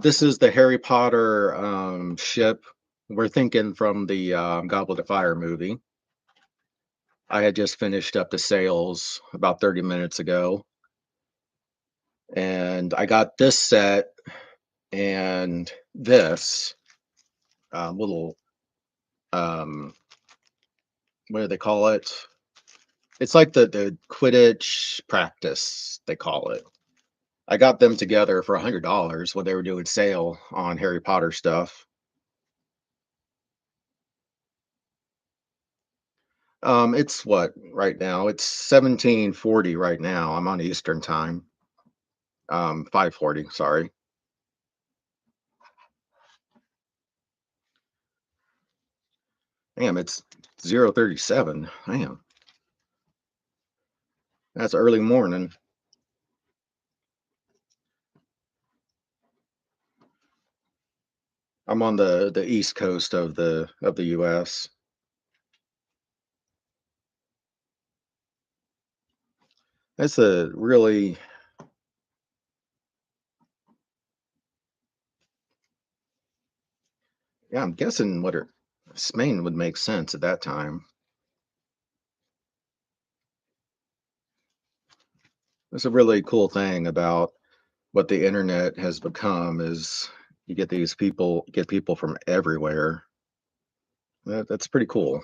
This is the Harry Potter ship. We're thinking from the Goblet of Fire movie. I had just finished up the sales about 30 minutes ago, and I got this set, and this little what do they call it? It's like the Quidditch practice, they call it. I got them together for $100 when they were doing sale on Harry Potter stuff. It's what right now? It's 1740 right now. I'm on Eastern time. 540, sorry. Damn, it's 037. Damn, that's early morning. I'm on the east coast of the US. That's a really yeah, I'm guessing Spain would make sense at that time. It's a really cool thing about what the internet has become is you get people from everywhere. That's pretty cool.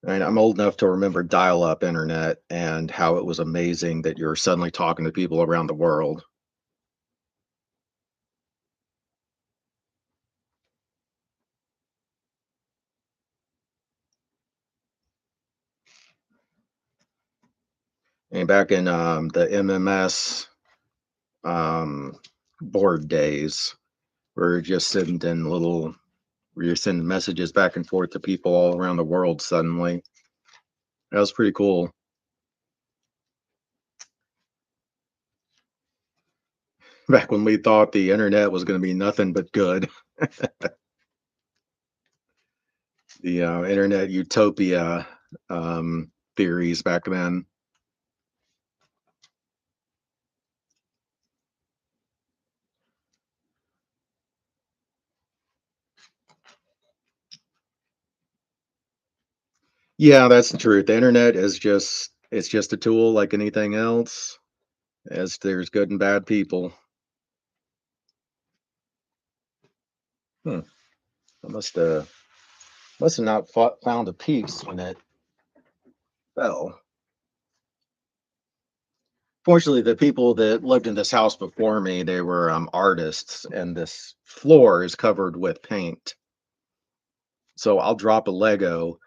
And I'm old enough to remember dial-up internet and how it was amazing that you're suddenly talking to people around the world. And back in the MMS um, board days, we're just sitting in little, where you're sending messages back and forth to people all around the world suddenly. That was pretty cool. Back when we thought the internet was going to be nothing but good. The internet utopia theories back then. Yeah, that's the truth. The internet is just a tool like anything else. As there's good and bad people. Hmm. I must have not found a piece when it fell. Fortunately, the people that lived in this house before me, they were artists, and this floor is covered with paint. So I'll drop a Lego,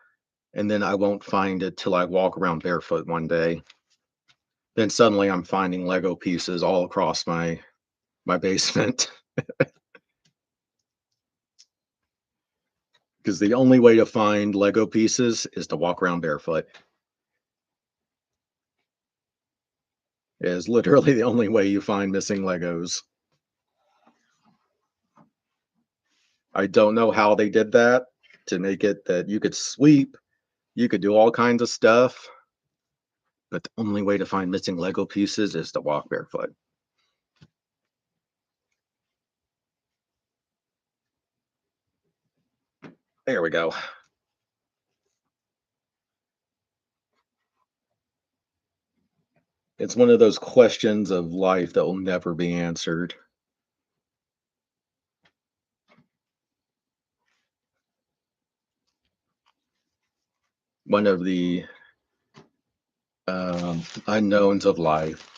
and then I won't find it till I walk around barefoot one day. Then suddenly I'm finding Lego pieces all across my basement because the only way to find Lego pieces is to walk around barefoot. Is literally the only way you find missing Legos. I don't know how they did that to make it that you could sweep, you could do all kinds of stuff, but the only way to find missing Lego pieces is to walk barefoot. There we go. It's one of those questions of life that will never be answered. One of the unknowns of life.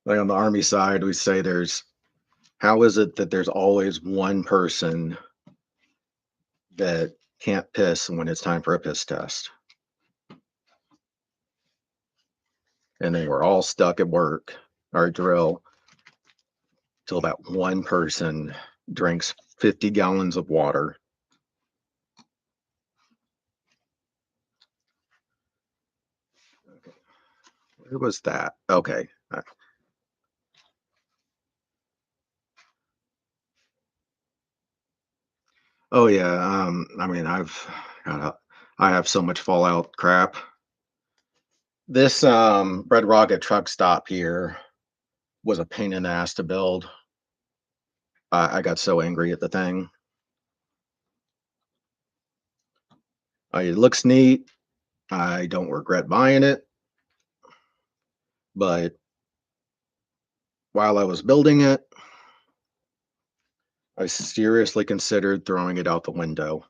Like on the army side, we say how is it that there's always one person that can't piss when it's time for a piss test? And they were all stuck at work or drill till that one person drinks 50 gallons of water. Where was that? Okay. Oh yeah. I mean, got a- I have so much Fallout crap. This Red Rocket truck stop here was a pain in the ass to build. I got so angry at the thing. It looks neat. I don't regret buying it, but while I was building it, I seriously considered throwing it out the window.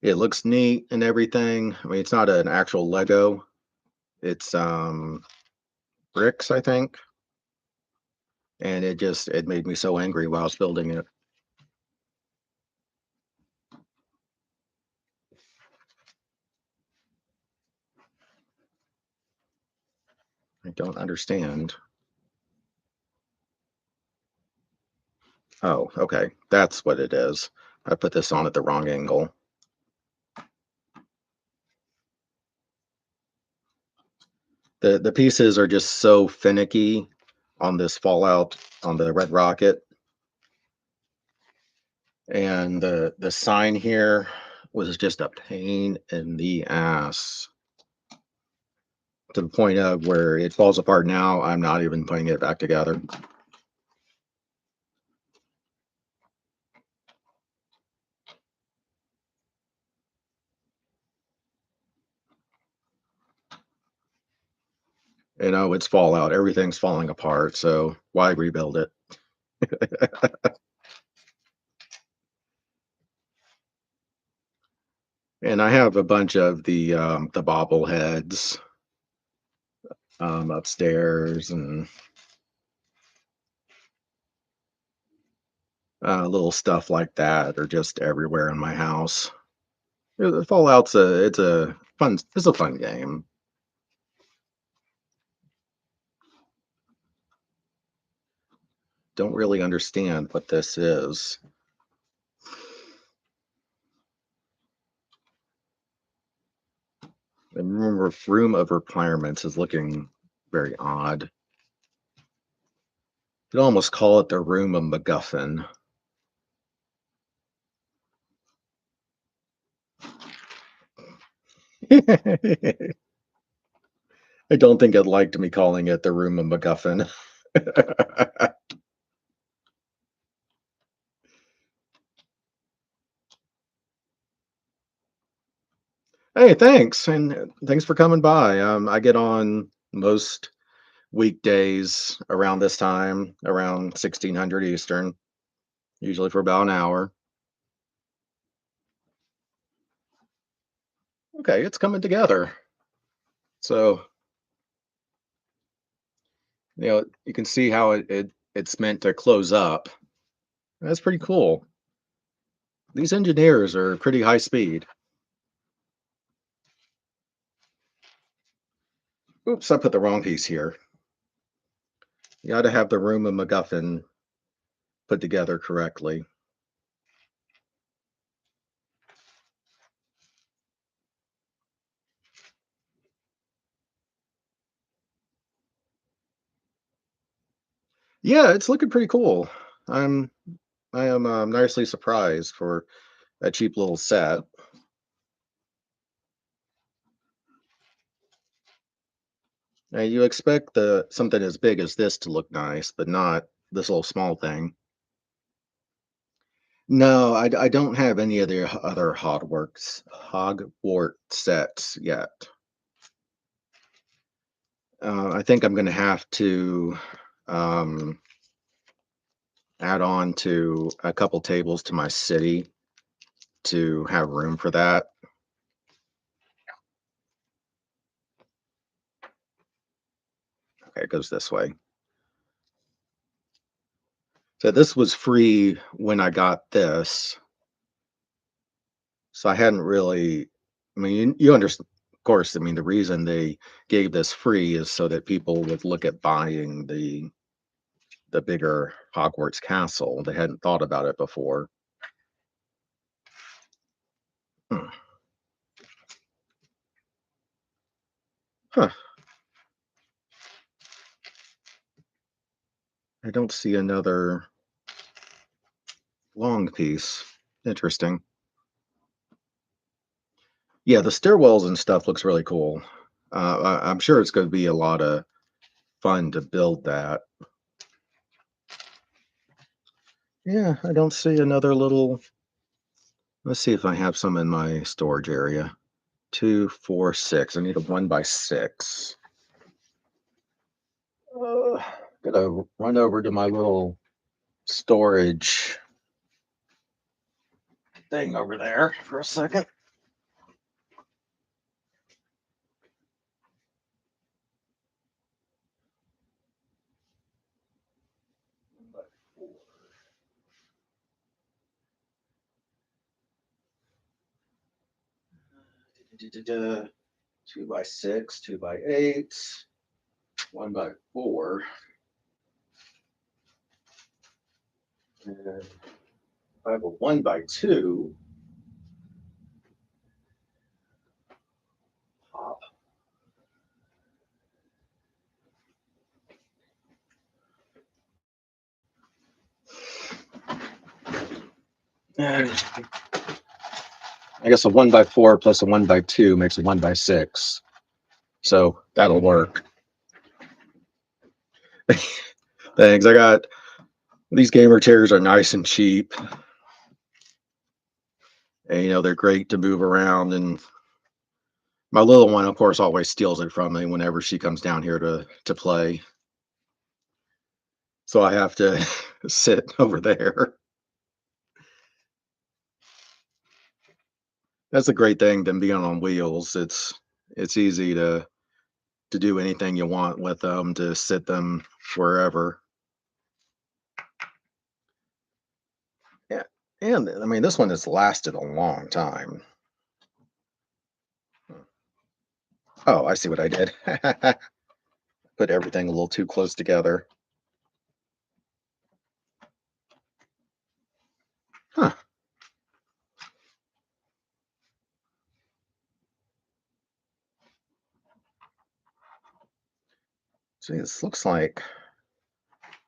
It looks neat and everything. I mean, it's not an actual Lego. It's bricks, I think, and it made me so angry while I was building it. I don't understand. Oh, okay. That's what it is. I put this on at the wrong angle. The pieces are just so finicky on this Fallout on the Red Rocket, and the sign here was just a pain in the ass to the point of where it falls apart now. I'm not even putting it back together. You know, it's Fallout. Everything's falling apart. So why rebuild it? And I have a bunch of the bobbleheads upstairs and little stuff like that are just everywhere in my house. Fallout's a fun game. Don't really understand what this is. The room of requirements is looking very odd. You'd almost call it the room of MacGuffin. I don't think it liked me calling it the room of MacGuffin. Hey, thanks, and thanks for coming by. I get on most weekdays around this time, around 1600 Eastern, usually for about an hour. Okay, it's coming together. So, you can see how it's meant to close up. That's pretty cool. These engineers are pretty high speed. Oops, I put the wrong piece here. You got to have the room of MacGuffin put together correctly. Yeah, it's looking pretty cool. I'm I am nicely surprised for a cheap little set. Now you expect the something as big as this to look nice, but not this little small thing. No, I don't have any of the other Hogwarts sets yet. I think I'm going to have to um, add on to a couple tables to my city to have room for that. Okay, it goes this way. So this was free when I got this. So I hadn't really, I mean, you understand, of course, I mean, the reason they gave this free is so that people would look at buying the bigger Hogwarts castle. They hadn't thought about it before. Hmm. Huh. I don't see another. Long piece. Interesting. Yeah, the stairwells and stuff looks really cool. I'm sure it's going to be a lot of fun to build that. Yeah, I don't see another little. Let's see if I have some in my storage area. Two, four, six. I need a 1 by 6. Uh, Gotta run over to my little storage thing over there for a second. Da-da-da-da. 2 by 6, 2 by 8, 1 by 4, and I have a 1 by 2. Pop. And I guess a 1 by 4 plus a 1 by 2 makes a 1 by 6. So that'll work. Thanks. I got these gamer chairs are nice and cheap. And they're great to move around. And my little one, of course, always steals it from me whenever she comes down here to play. So I have to sit over there. That's a great thing, them being on wheels. It's easy to do anything you want with them, to sit them wherever. Yeah. And I mean, this one has lasted a long time. Oh, I see what I did. Put everything a little too close together. Huh. See, this looks like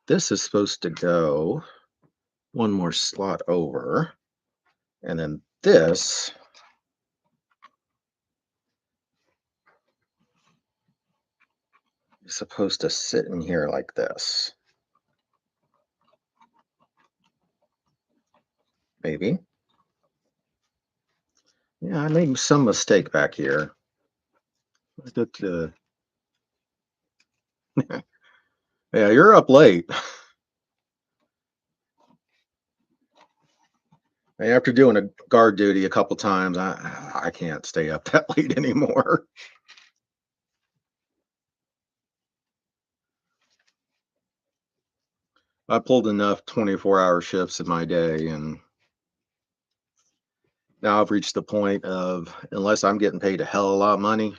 this is supposed to go one more slot over. And then this is supposed to sit in here like this. Maybe. Yeah, I made some mistake back here. I did, yeah, you're up late. After doing a guard duty a couple times, I can't stay up that late anymore. I pulled enough 24-hour shifts in my day, and now I've reached the point of unless I'm getting paid a hell of a lot of money,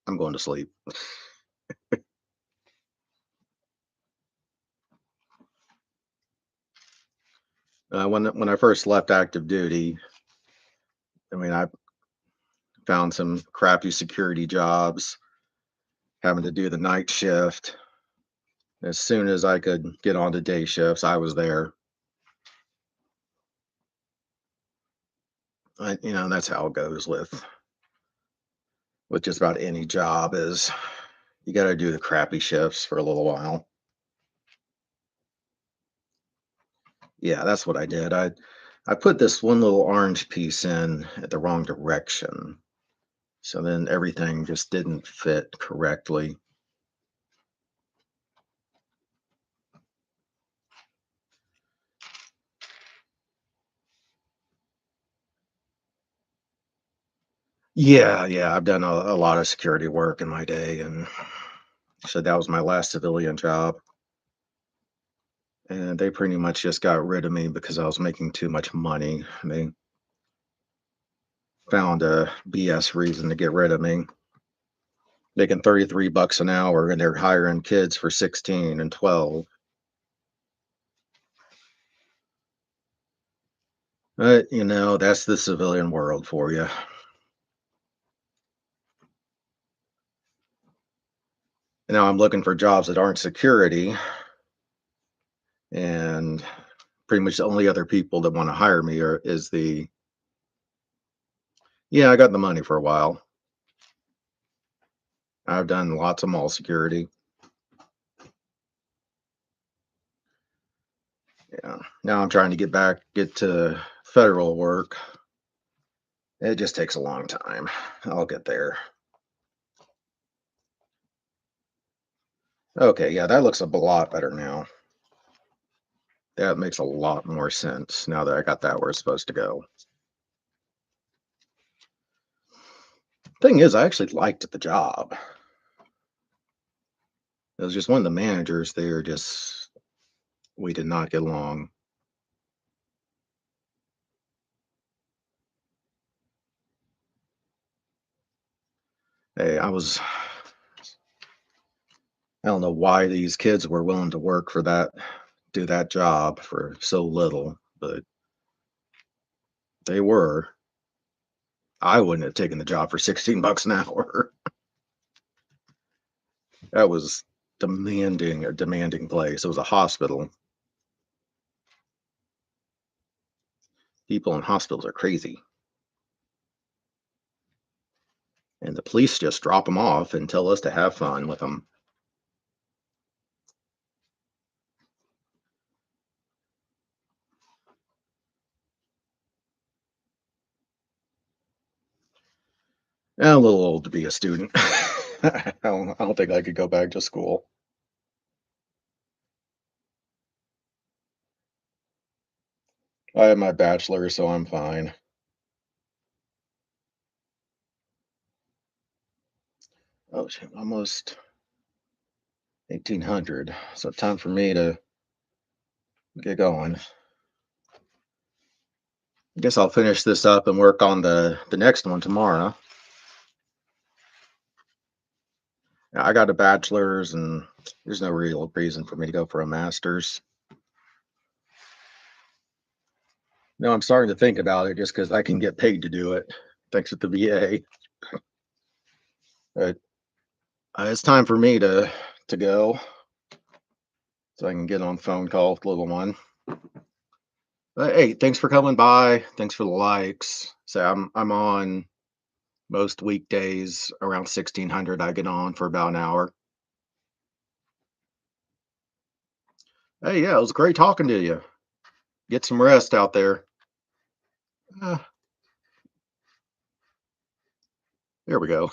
I'm going to sleep. When I first left active duty, I mean, I found some crappy security jobs, having to do the night shift. As soon as I could get on to day shifts, I was there. That's how it goes with just about any job is you got to do the crappy shifts for a little while. Yeah, that's what I did. I put this one little orange piece in at the wrong direction. So then everything just didn't fit correctly. Yeah, yeah, I've done a lot of security work in my day, and so that was my last civilian job. And they pretty much just got rid of me because I was making too much money. They found a BS reason to get rid of me. Making 33 bucks an hour and they're hiring kids for 16 and 12. But, that's the civilian world for you. Now I'm looking for jobs that aren't security and pretty much the only other people that want to hire me are is the yeah, I got the money for a while. I've done lots of mall security. Yeah. Now I'm trying to get to federal work. It just takes a long time. I'll get there. Okay, yeah, that looks a lot better now. That makes a lot more sense now that I got that where it's supposed to go. Thing is, I actually liked the job. It was just one of the managers there just we did not get along. Hey, I don't know why these kids were willing to work for that do that job for so little, but they were. I wouldn't have taken the job for 16 bucks an hour. That was a demanding place. It was a hospital. People in hospitals are crazy. And the police just drop them off and tell us to have fun with them. I'm a little old to be a student. I don't think I could go back to school. I have my bachelor, so I'm fine. Oh, shit, almost 1800. So time for me to get going. I guess I'll finish this up and work on the next one tomorrow. I got a bachelor's, and there's no real reason for me to go for a master's. No, I'm starting to think about it just because I can get paid to do it, thanks to the VA. But it's time for me to go so I can get on phone call with little one. But hey, thanks for coming by. Thanks for the likes. So I'm on most weekdays around 1600. I get on for about an hour. Hey, yeah, it was great talking to you. Get some rest out there. Uh, there we go.